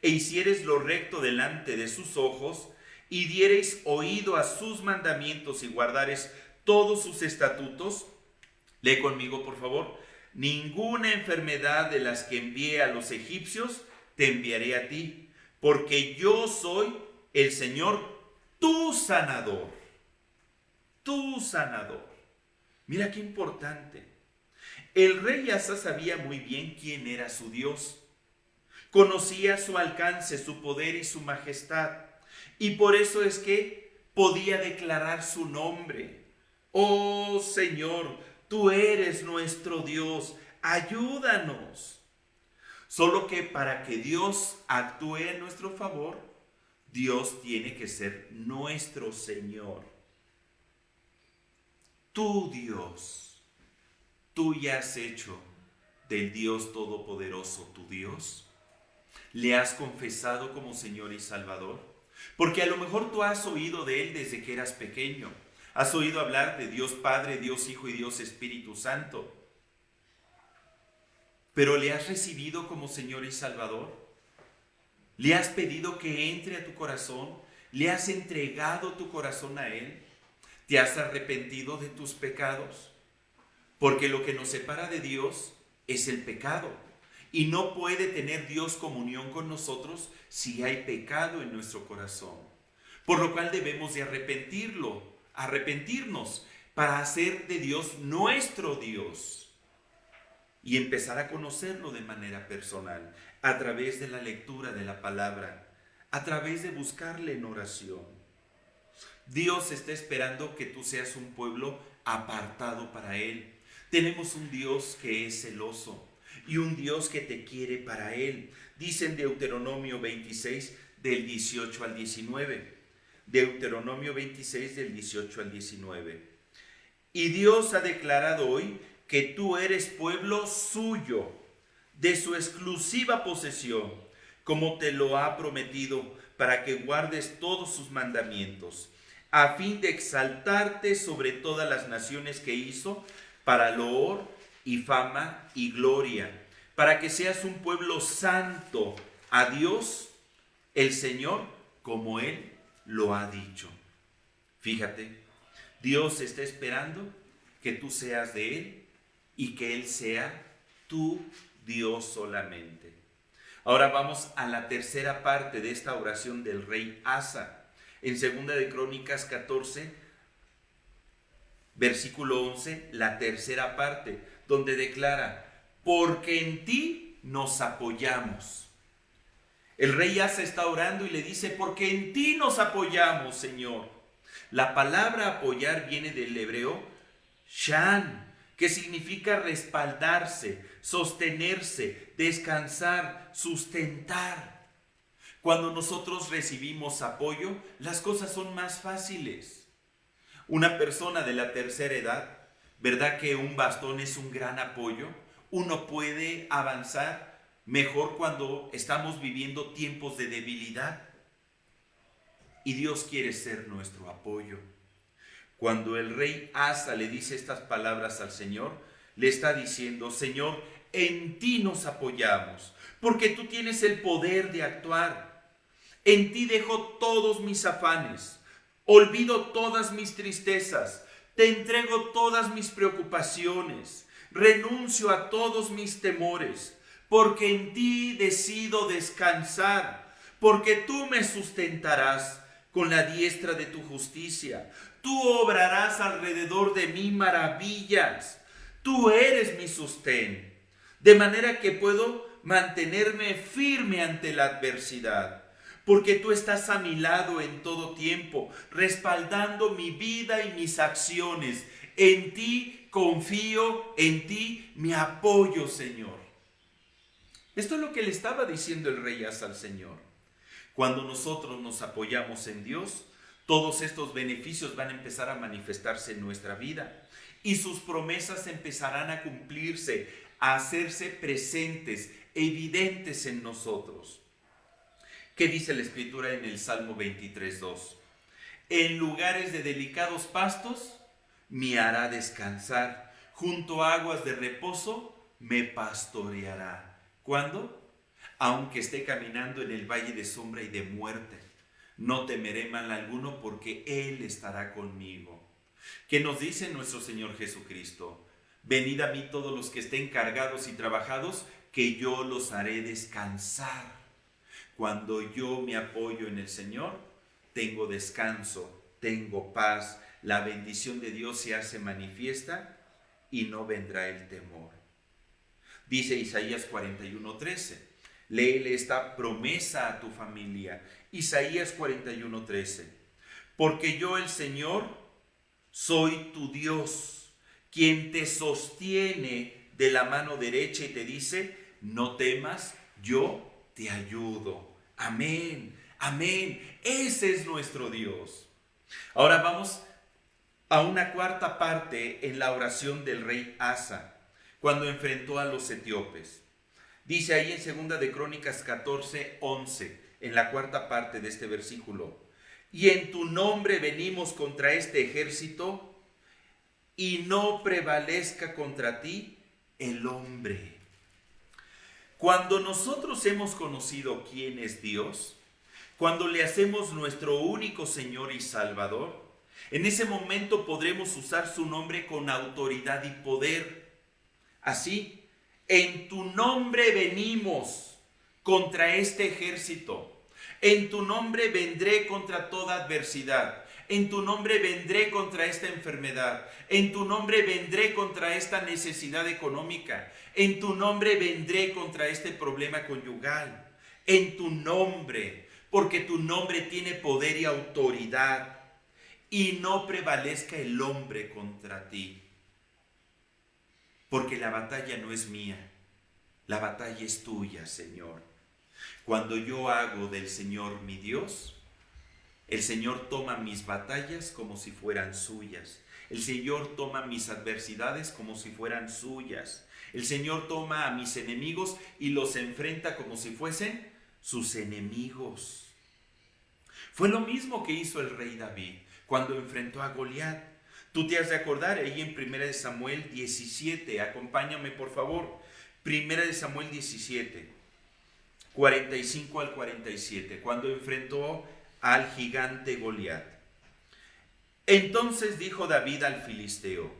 e hiciereis lo recto delante de sus ojos, y diereis oído a sus mandamientos y guardareis todos sus estatutos, lee conmigo por favor, ninguna enfermedad de las que envié a los egipcios te enviaré a ti, porque yo soy el Señor tu sanador. Tu sanador. Mira qué importante. El rey Asa sabía muy bien quién era su Dios. Conocía su alcance, su poder y su majestad. Y por eso es que podía declarar su nombre. Oh Señor, tú eres nuestro Dios, ayúdanos. Solo que para que Dios actúe en nuestro favor, Dios tiene que ser nuestro Señor. Tu Dios, tú ya has hecho del Dios Todopoderoso tu Dios. ¿Le has confesado como Señor y Salvador? Porque a lo mejor tú has oído de Él desde que eras pequeño. Has oído hablar de Dios Padre, Dios Hijo y Dios Espíritu Santo. ¿Pero le has recibido como Señor y Salvador? ¿Le has pedido que entre a tu corazón? ¿Le has entregado tu corazón a Él? ¿Te has arrepentido de tus pecados? Porque lo que nos separa de Dios es el pecado. Y no puede tener Dios comunión con nosotros si hay pecado en nuestro corazón. Por lo cual debemos de arrepentirnos para hacer de Dios nuestro Dios. Y empezar a conocerlo de manera personal, a través de la lectura de la palabra, a través de buscarle en oración. Dios está esperando que tú seas un pueblo apartado para Él. Tenemos un Dios que es celoso y un Dios que te quiere para Él. Dice en Deuteronomio 26, del 18 al 19. Deuteronomio 26, del 18 al 19. Y Dios ha declarado hoy que tú eres pueblo suyo, de su exclusiva posesión, como te lo ha prometido, para que guardes todos sus mandamientos, a fin de exaltarte sobre todas las naciones que hizo, para loor y fama y gloria, para que seas un pueblo santo a Dios, el Señor, como Él lo ha dicho. Fíjate, Dios está esperando que tú seas de Él y que Él sea tu Dios solamente. Ahora vamos a la tercera parte de esta oración del rey Asa. En 2 de Crónicas 14, versículo 11, la tercera parte, donde declara: porque en ti nos apoyamos. El rey Asa está orando y le dice: porque en ti nos apoyamos, Señor. La palabra apoyar viene del hebreo shan, que significa respaldarse, sostenerse, descansar, sustentar. Cuando nosotros recibimos apoyo, las cosas son más fáciles. Una persona de la tercera edad, ¿verdad que un bastón es un gran apoyo? Uno puede avanzar mejor cuando estamos viviendo tiempos de debilidad. Y Dios quiere ser nuestro apoyo. Cuando el rey Asa le dice estas palabras al Señor, le está diciendo: Señor, en ti nos apoyamos, porque tú tienes el poder de actuar. En ti dejo todos mis afanes, olvido todas mis tristezas, te entrego todas mis preocupaciones, renuncio a todos mis temores, porque en ti decido descansar, porque tú me sustentarás con la diestra de tu justicia. Tú obrarás alrededor de mí maravillas. Tú eres mi sostén, de manera que puedo mantenerme firme ante la adversidad, porque tú estás a mi lado en todo tiempo, respaldando mi vida y mis acciones. En ti confío, en ti me apoyo, Señor. Esto es lo que le estaba diciendo el rey Asa al Señor. Cuando nosotros nos apoyamos en Dios, todos estos beneficios van a empezar a manifestarse en nuestra vida y sus promesas empezarán a cumplirse, a hacerse presentes, evidentes en nosotros. ¿Qué dice la Escritura en el Salmo 23:2? En lugares de delicados pastos me hará descansar, junto a aguas de reposo me pastoreará. ¿Cuándo? Aunque esté caminando en el valle de sombra y de muerte, no temeré mal alguno, porque Él estará conmigo. ¿Qué nos dice nuestro Señor Jesucristo? Venid a mí todos los que estén cargados y trabajados, que yo los haré descansar. Cuando yo me apoyo en el Señor, tengo descanso, tengo paz, la bendición de Dios se hace manifiesta y no vendrá el temor. Dice Isaías 41:13. Léele esta promesa a tu familia. Isaías 41:13. Porque yo, el Señor, soy tu Dios, quien te sostiene de la mano derecha y te dice, no temas, yo te ayudo. Amén, amén. Ese es nuestro Dios. Ahora vamos a una cuarta parte en la oración del rey Asa, cuando enfrentó a los etíopes. Dice ahí en 2 de Crónicas 14:11, en la cuarta parte de este versículo, y en tu nombre venimos contra este ejército, y no prevalezca contra ti el hombre. Cuando nosotros hemos conocido quién es Dios, cuando le hacemos nuestro único Señor y Salvador, en ese momento podremos usar su nombre con autoridad y poder. Así, en tu nombre venimos contra este ejército. En tu nombre vendré contra toda adversidad. En tu nombre vendré contra esta enfermedad. En tu nombre vendré contra esta necesidad económica. En tu nombre vendré contra este problema conyugal. En tu nombre, porque tu nombre tiene poder y autoridad. Y no prevalezca el hombre contra ti. Porque la batalla no es mía, la batalla es tuya, Señor. Cuando yo hago del Señor mi Dios, el Señor toma mis batallas como si fueran suyas. El Señor toma mis adversidades como si fueran suyas. El Señor toma a mis enemigos y los enfrenta como si fuesen sus enemigos. Fue lo mismo que hizo el rey David cuando enfrentó a Goliat. Tú te has de acordar ahí en 1 Samuel 17, acompáñame por favor. 1 Samuel 17, 45 al 47, cuando enfrentó al gigante Goliat. Entonces dijo David al filisteo,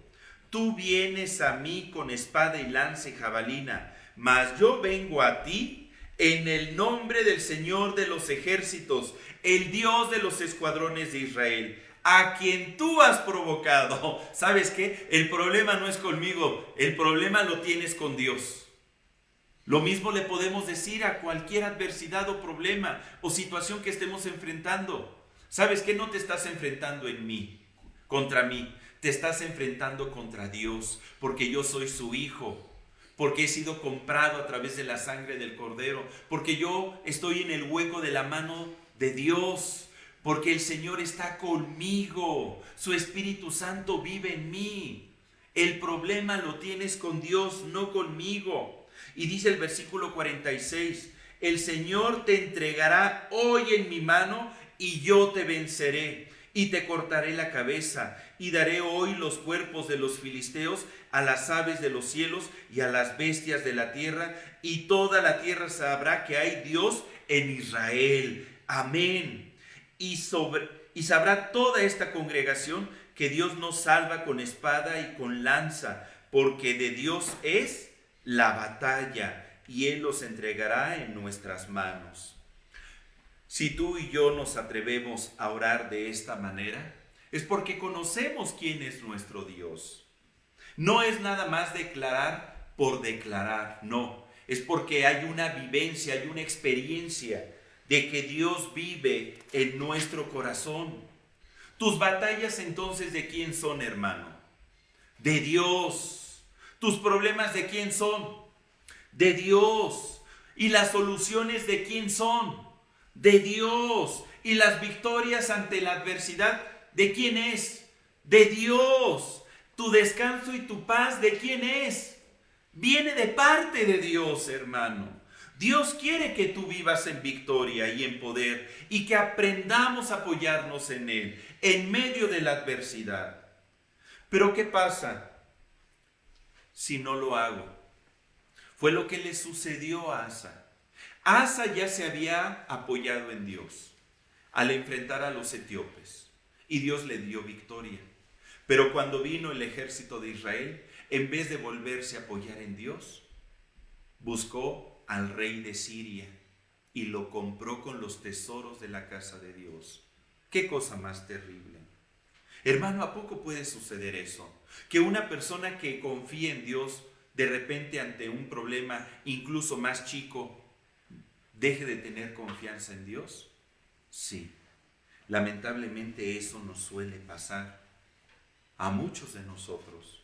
tú vienes a mí con espada y lanza y jabalina, mas yo vengo a ti en el nombre del Señor de los ejércitos, el Dios de los escuadrones de Israel, a quien tú has provocado. ¿Sabes qué? El problema no es conmigo, el problema lo tienes con Dios. Lo mismo le podemos decir a cualquier adversidad o problema o situación que estemos enfrentando. ¿Sabes qué? No te estás enfrentando contra mí, te estás enfrentando contra Dios, porque yo soy su hijo, porque he sido comprado a través de la sangre del Cordero, porque yo estoy en el hueco de la mano de Dios, porque el Señor está conmigo, su Espíritu Santo vive en mí. El problema lo tienes con Dios, no conmigo. Y dice el versículo 46, el Señor te entregará hoy en mi mano y yo te venceré y te cortaré la cabeza y daré hoy los cuerpos de los filisteos a las aves de los cielos y a las bestias de la tierra, y toda la tierra sabrá que hay Dios en Israel. Amén. Y sabrá toda esta congregación que Dios nos salva con espada y con lanza, porque de Dios es la batalla y Él los entregará en nuestras manos. Si tú y yo nos atrevemos a orar de esta manera, es porque conocemos quién es nuestro Dios. No es nada más declarar por declarar, no. Es porque hay una vivencia, hay una experiencia de que Dios vive en nuestro corazón. Tus batallas entonces, ¿de quién son, hermano? De Dios. Tus problemas, ¿de quién son? De Dios. ¿Y las soluciones de quién son? De Dios. ¿Y las victorias ante la adversidad, de quién es? De Dios. Tu descanso y tu paz, ¿de quién es? Viene de parte de Dios, hermano. Dios quiere que tú vivas en victoria y en poder y que aprendamos a apoyarnos en Él en medio de la adversidad. Pero ¿qué pasa si no lo hago? Fue lo que le sucedió a Asa. Asa ya se había apoyado en Dios al enfrentar a los etíopes y Dios le dio victoria. Pero cuando vino el ejército de Israel, en vez de volverse a apoyar en Dios, buscó al rey de Siria y lo compró con los tesoros de la casa de Dios. ¡Qué cosa más terrible! Hermano, ¿a poco puede suceder eso? Que una persona que confía en Dios, de repente ante un problema incluso más chico, deje de tener confianza en Dios. Sí, lamentablemente eso nos suele pasar a muchos de nosotros.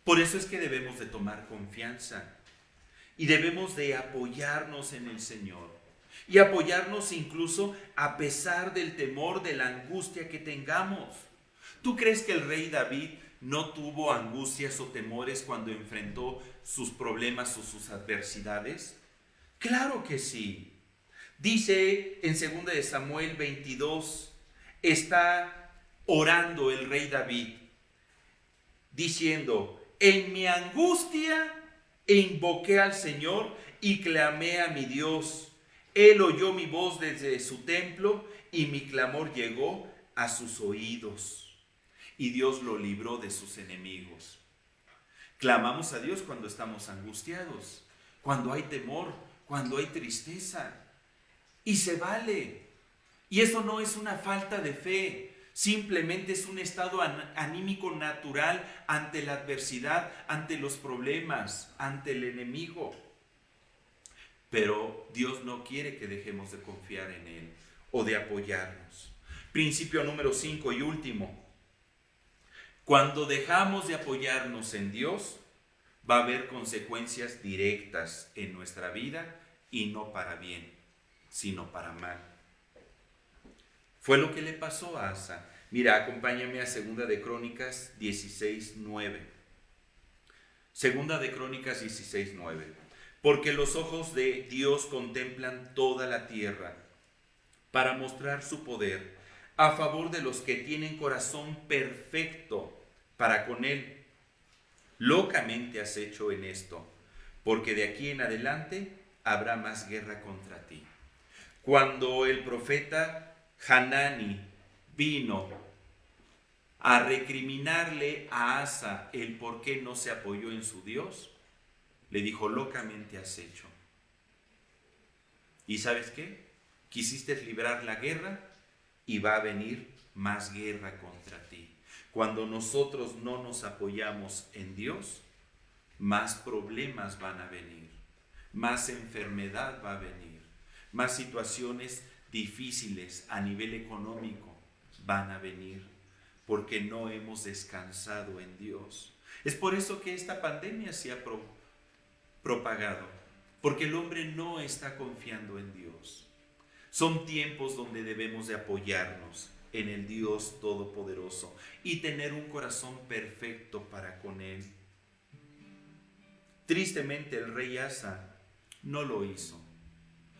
Por eso es que debemos de tomar confianza y debemos de apoyarnos en el Señor y apoyarnos incluso a pesar del temor, de la angustia que tengamos. ¿Tú crees que el rey David no tuvo angustias o temores cuando enfrentó sus problemas o sus adversidades? Claro que sí. Dice en 2 de Samuel 22, está orando el rey David, diciendo: en mi angustia invoqué al Señor y clamé a mi Dios. Él oyó mi voz desde su templo y mi clamor llegó a sus oídos. Y Dios lo libró de sus enemigos. Clamamos a Dios cuando estamos angustiados, cuando hay temor, cuando hay tristeza. Y se vale. Y eso no es una falta de fe. Simplemente es un estado anímico natural ante la adversidad, ante los problemas, ante el enemigo. Pero Dios no quiere que dejemos de confiar en Él o de apoyarnos. Principio número 5 y último. Cuando dejamos de apoyarnos en Dios, va a haber consecuencias directas en nuestra vida y no para bien, sino para mal. Fue lo que le pasó a Asa. Mira, acompáñame a 2 de Crónicas 16:9. 2 de Crónicas 16:9. Porque los ojos de Dios contemplan toda la tierra para mostrar su poder a favor de los que tienen corazón perfecto para con Él. Locamente has hecho en esto, porque de aquí en adelante habrá más guerra contra ti. Cuando el profeta Hanani vino a recriminarle a Asa el por qué no se apoyó en su Dios, le dijo: locamente has hecho. ¿Y sabes qué? Quisiste librar la guerra y va a venir más guerra contra ti. Cuando nosotros no nos apoyamos en Dios, más problemas van a venir, más enfermedad va a venir, más situaciones difíciles a nivel económico van a venir, porque no hemos descansado en Dios. Es por eso que esta pandemia se ha propagado, porque el hombre no está confiando en Dios. Son tiempos donde debemos de apoyarnos en el Dios Todopoderoso y tener un corazón perfecto para con Él. Tristemente el rey Asa no lo hizo.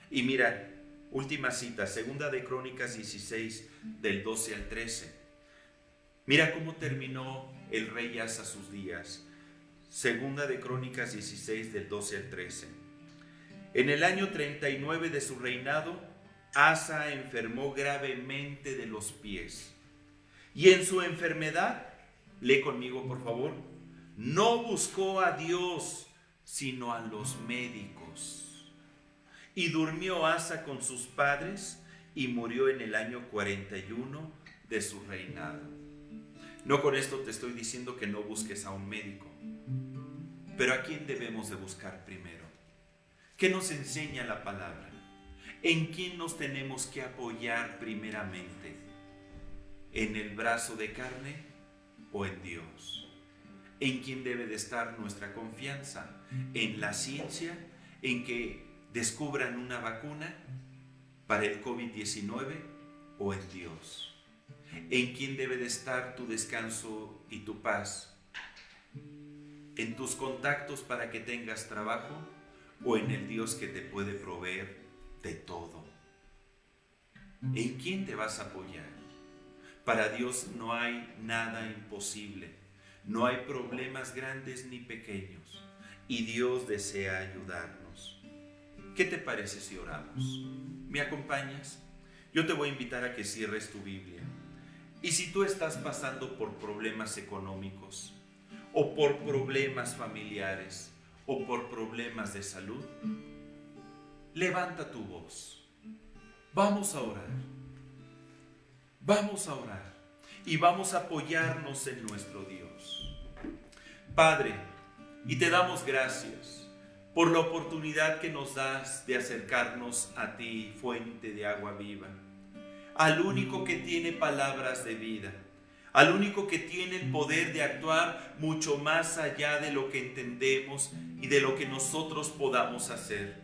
Y mira, última cita, 2 de Crónicas 16, del 12 al 13. Mira cómo terminó el rey Asa sus días. 2 de Crónicas 16, del 12 al 13. En el año 39 de su reinado, Asa enfermó gravemente de los pies. Y en su enfermedad, lee conmigo por favor, no buscó a Dios, sino a los médicos. Y durmió Asa con sus padres y murió en el año 41 de su reinado. No con esto te estoy diciendo que no busques a un médico, pero ¿a quién debemos de buscar primero? ¿Qué nos enseña la palabra? ¿En quién nos tenemos que apoyar primeramente? ¿En el brazo de carne o en Dios? ¿En quién debe de estar nuestra confianza? ¿En la ciencia? ¿En que descubran una vacuna para el COVID-19 o en Dios? ¿En quién debe de estar tu descanso y tu paz? ¿En tus contactos para que tengas trabajo o en el Dios que te puede proveer de todo? ¿En quién te vas a apoyar? Para Dios no hay nada imposible, no hay problemas grandes ni pequeños, y Dios desea ayudarnos. ¿Qué te parece si oramos? ¿Me acompañas? Yo te voy a invitar a que cierres tu Biblia. Y si tú estás pasando por problemas económicos, o por problemas familiares, o por problemas de salud, levanta tu voz. Vamos a orar. Vamos a orar y vamos a apoyarnos en nuestro Dios. Padre, y te damos gracias por la oportunidad que nos das de acercarnos a ti, fuente de agua viva, al único que tiene palabras de vida, al único que tiene el poder de actuar mucho más allá de lo que entendemos y de lo que nosotros podamos hacer.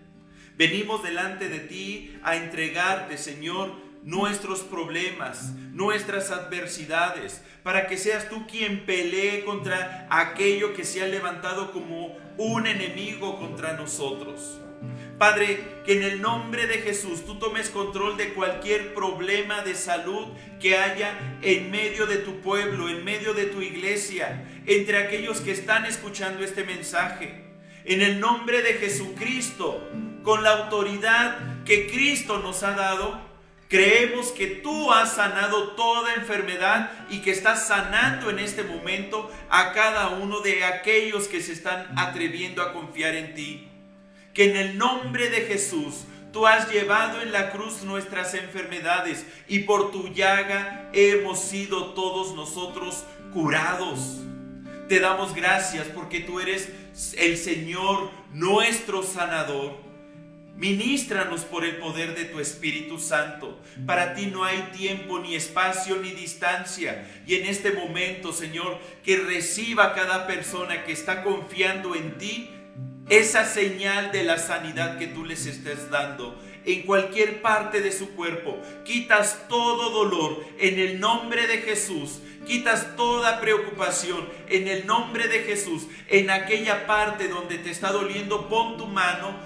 Venimos delante de ti a entregarte, Señor, nuestros problemas, nuestras adversidades, para que seas tú quien pelee contra aquello que se ha levantado como un enemigo contra nosotros. Padre, que en el nombre de Jesús tú tomes control de cualquier problema de salud que haya en medio de tu pueblo, en medio de tu iglesia, entre aquellos que están escuchando este mensaje. En el nombre de Jesucristo, con la autoridad que Cristo nos ha dado, creemos que tú has sanado toda enfermedad y que estás sanando en este momento a cada uno de aquellos que se están atreviendo a confiar en ti. Que en el nombre de Jesús tú has llevado en la cruz nuestras enfermedades y por tu llaga hemos sido todos nosotros curados. Te damos gracias porque tú eres el Señor, nuestro sanador. Ministranos por el poder de tu Espíritu Santo. Para ti no hay tiempo, ni espacio, ni distancia. Y en este momento, Señor, que reciba cada persona que está confiando en ti esa señal de la sanidad que tú les estés dando en cualquier parte de su cuerpo. Quitas todo dolor en el nombre de Jesús. Quitas toda preocupación en el nombre de Jesús. En aquella parte donde te está doliendo, pon tu mano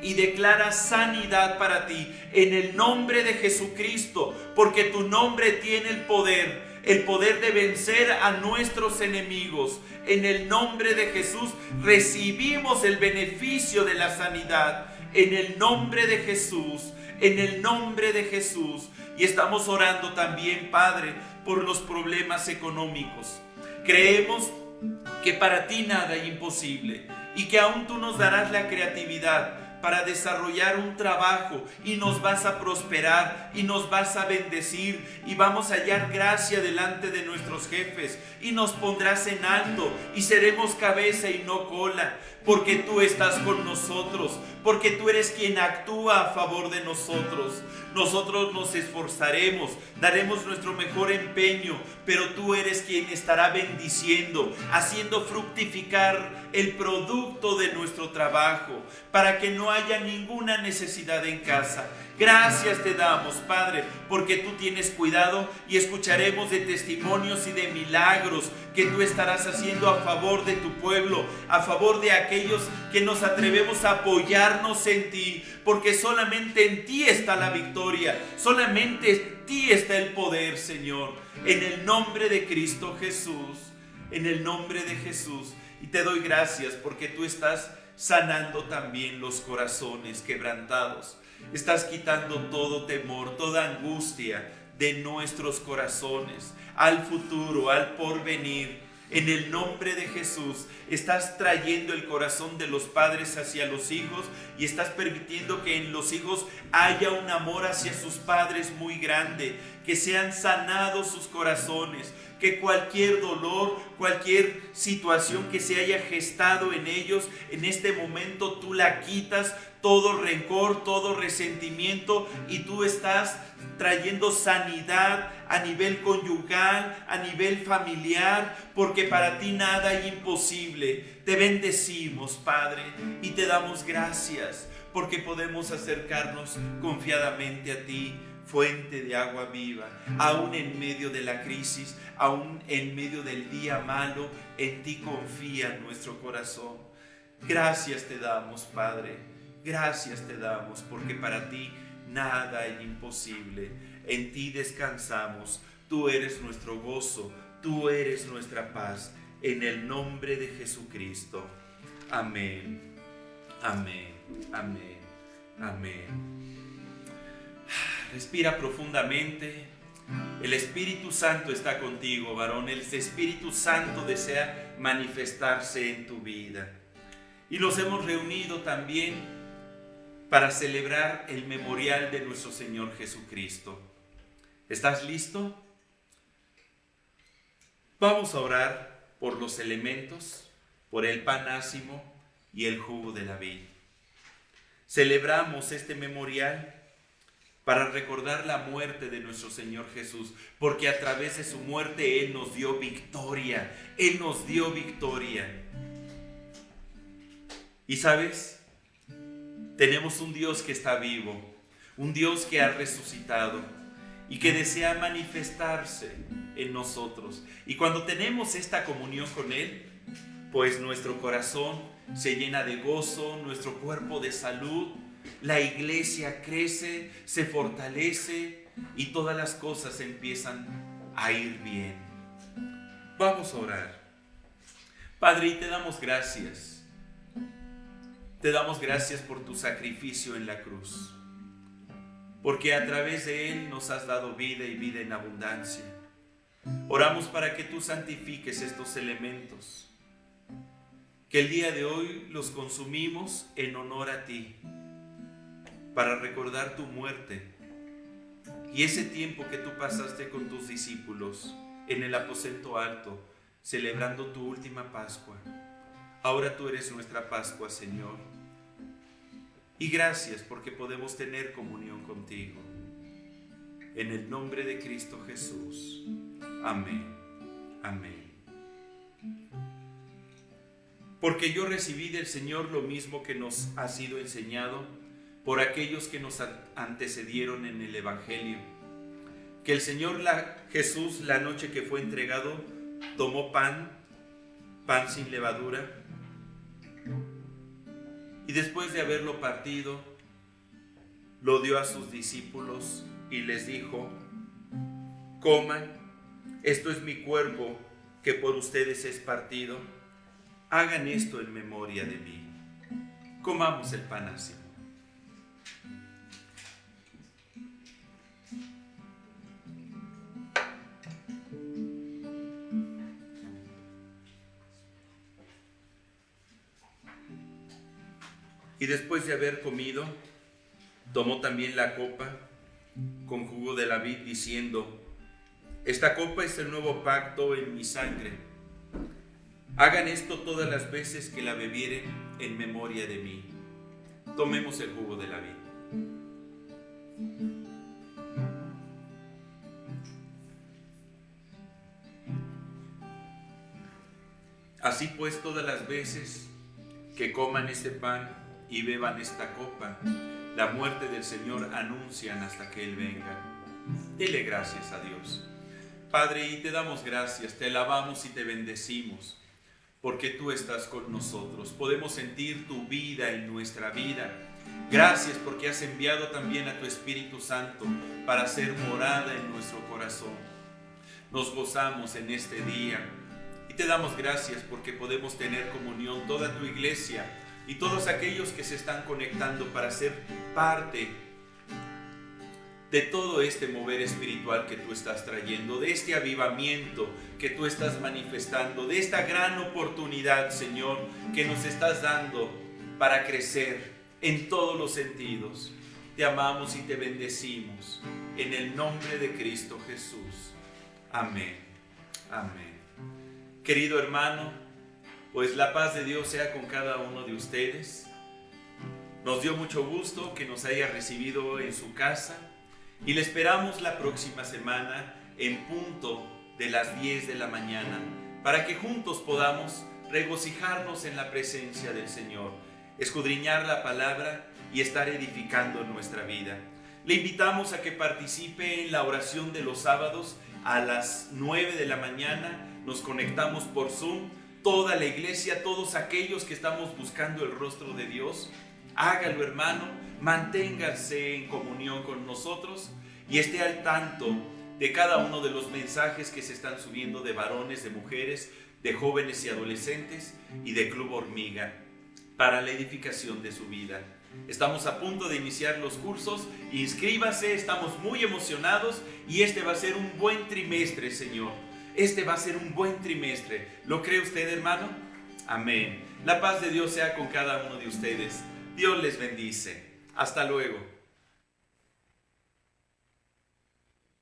y declara sanidad para ti en el nombre de Jesucristo, porque tu nombre tiene el poder de vencer a nuestros enemigos. En el nombre de Jesús recibimos el beneficio de la sanidad. En el nombre de Jesús, en el nombre de Jesús. Y estamos orando también, Padre, por los problemas económicos. Creemos que para ti nada es imposible y que aún tú nos darás la creatividad para desarrollar un trabajo y nos vas a prosperar y nos vas a bendecir y vamos a hallar gracia delante de nuestros jefes y nos pondrás en alto y seremos cabeza y no cola, porque tú estás con nosotros, porque tú eres quien actúa a favor de nosotros. Nosotros nos esforzaremos, daremos nuestro mejor empeño, pero tú eres quien estará bendiciendo, haciendo fructificar el producto de nuestro trabajo, para que no haya ninguna necesidad en casa. Gracias te damos, Padre, porque tú tienes cuidado y escucharemos de testimonios y de milagros que tú estarás haciendo a favor de tu pueblo, a favor de aquellos que nos atrevemos a apoyarnos en ti, porque solamente en ti está la victoria, solamente en ti está el poder, Señor. En el nombre de Cristo Jesús, en el nombre de Jesús. Y te doy gracias porque tú estás sanando también los corazones quebrantados. Estás quitando todo temor, toda angustia de nuestros corazones, al futuro, al porvenir. En el nombre de Jesús, estás trayendo el corazón de los padres hacia los hijos y estás permitiendo que en los hijos haya un amor hacia sus padres muy grande. que sean sanados sus corazones, que cualquier dolor, cualquier situación que se haya gestado en ellos, en este momento tú la quitas, todo rencor, todo resentimiento, y tú estás trayendo sanidad a nivel conyugal, a nivel familiar, porque para ti nada es imposible. Te bendecimos, Padre, y te damos gracias porque podemos acercarnos confiadamente a ti, fuente de agua viva, aún en medio de la crisis, aún en medio del día malo. En ti confía nuestro corazón. Gracias te damos, Padre, gracias te damos, porque para ti nada es imposible. En ti descansamos, tú eres nuestro gozo, tú eres nuestra paz, en el nombre de Jesucristo. Amén, amén, amén, amén. Respira profundamente. El Espíritu Santo está contigo, varón. El Espíritu Santo desea manifestarse en tu vida. Y nos hemos reunido también para celebrar el memorial de nuestro Señor Jesucristo. ¿Estás listo? Vamos a orar por los elementos, por el pan ácimo y el jugo de la vid. Celebramos este memorial para recordar la muerte de nuestro Señor Jesús, porque a través de su muerte Él nos dio victoria. Él nos dio victoria. Y ¿sabes? Tenemos un Dios que está vivo, un Dios que ha resucitado y que desea manifestarse en nosotros. Y cuando tenemos esta comunión con Él, pues nuestro corazón se llena de gozo, nuestro cuerpo de salud, la iglesia crece, se fortalece y todas las cosas empiezan a ir bien. Vamos a orar. Padre, y te damos gracias. Te damos gracias por tu sacrificio en la cruz, porque a través de Él nos has dado vida y vida en abundancia. Oramos para que tú santifiques estos elementos, que el día de hoy los consumimos en honor a ti, para recordar tu muerte y ese tiempo que tú pasaste con tus discípulos en el aposento alto, celebrando tu última Pascua. Ahora tú eres nuestra Pascua, Señor. Y gracias porque podemos tener comunión contigo. En el nombre de Cristo Jesús. Amén. Amén. Porque yo recibí del Señor lo mismo que nos ha sido enseñado por aquellos que nos antecedieron en el Evangelio. Que el Señor Jesús, la noche que fue entregado, tomó pan sin levadura, y después de haberlo partido, lo dio a sus discípulos y les dijo: coman, esto es mi cuerpo que por ustedes es partido, hagan esto en memoria de mí. Comamos el pan ácimo. Y después de haber comido, tomó también la copa con jugo de la vid, diciendo: esta copa es el nuevo pacto en mi sangre. Hagan esto todas las veces que la bebieren en memoria de mí. Tomemos el jugo de la vid. Así pues, todas las veces que coman este pan y beban esta copa, la muerte del Señor anuncian hasta que Él venga. Dile gracias a Dios. Padre, y te damos gracias, te alabamos y te bendecimos, porque tú estás con nosotros. Podemos sentir tu vida en nuestra vida. Gracias porque has enviado también a tu Espíritu Santo para hacer morada en nuestro corazón. Nos gozamos en este día y te damos gracias porque podemos tener comunión, toda tu iglesia y todos aquellos que se están conectando para ser parte de todo este mover espiritual que tú estás trayendo, de este avivamiento que tú estás manifestando, de esta gran oportunidad, Señor, que nos estás dando para crecer en todos los sentidos. te amamos y te bendecimos. En el nombre de Cristo Jesús. Amén. Amén. Querido hermano, pues la paz de Dios sea con cada uno de ustedes. Nos dio mucho gusto que nos haya recibido en su casa y le esperamos la próxima semana en punto de las 10 de la mañana para que juntos podamos regocijarnos en la presencia del Señor, escudriñar la palabra y estar edificando nuestra vida. Le invitamos a que participe en la oración de los sábados a las 9 de la mañana. Nos conectamos por Zoom, toda la iglesia, todos aquellos que estamos buscando el rostro de Dios. Hágalo, hermano, manténgase en comunión con nosotros y esté al tanto de cada uno de los mensajes que se están subiendo de varones, de mujeres, de jóvenes y adolescentes y de Club Hormiga para la edificación de su vida. Estamos a punto de iniciar los cursos. Inscríbase, estamos muy emocionados y este va a ser un buen trimestre, Señor. Este va a ser un buen trimestre. ¿Lo cree usted, hermano? Amén. La paz de Dios sea con cada uno de ustedes. Dios les bendice. Hasta luego.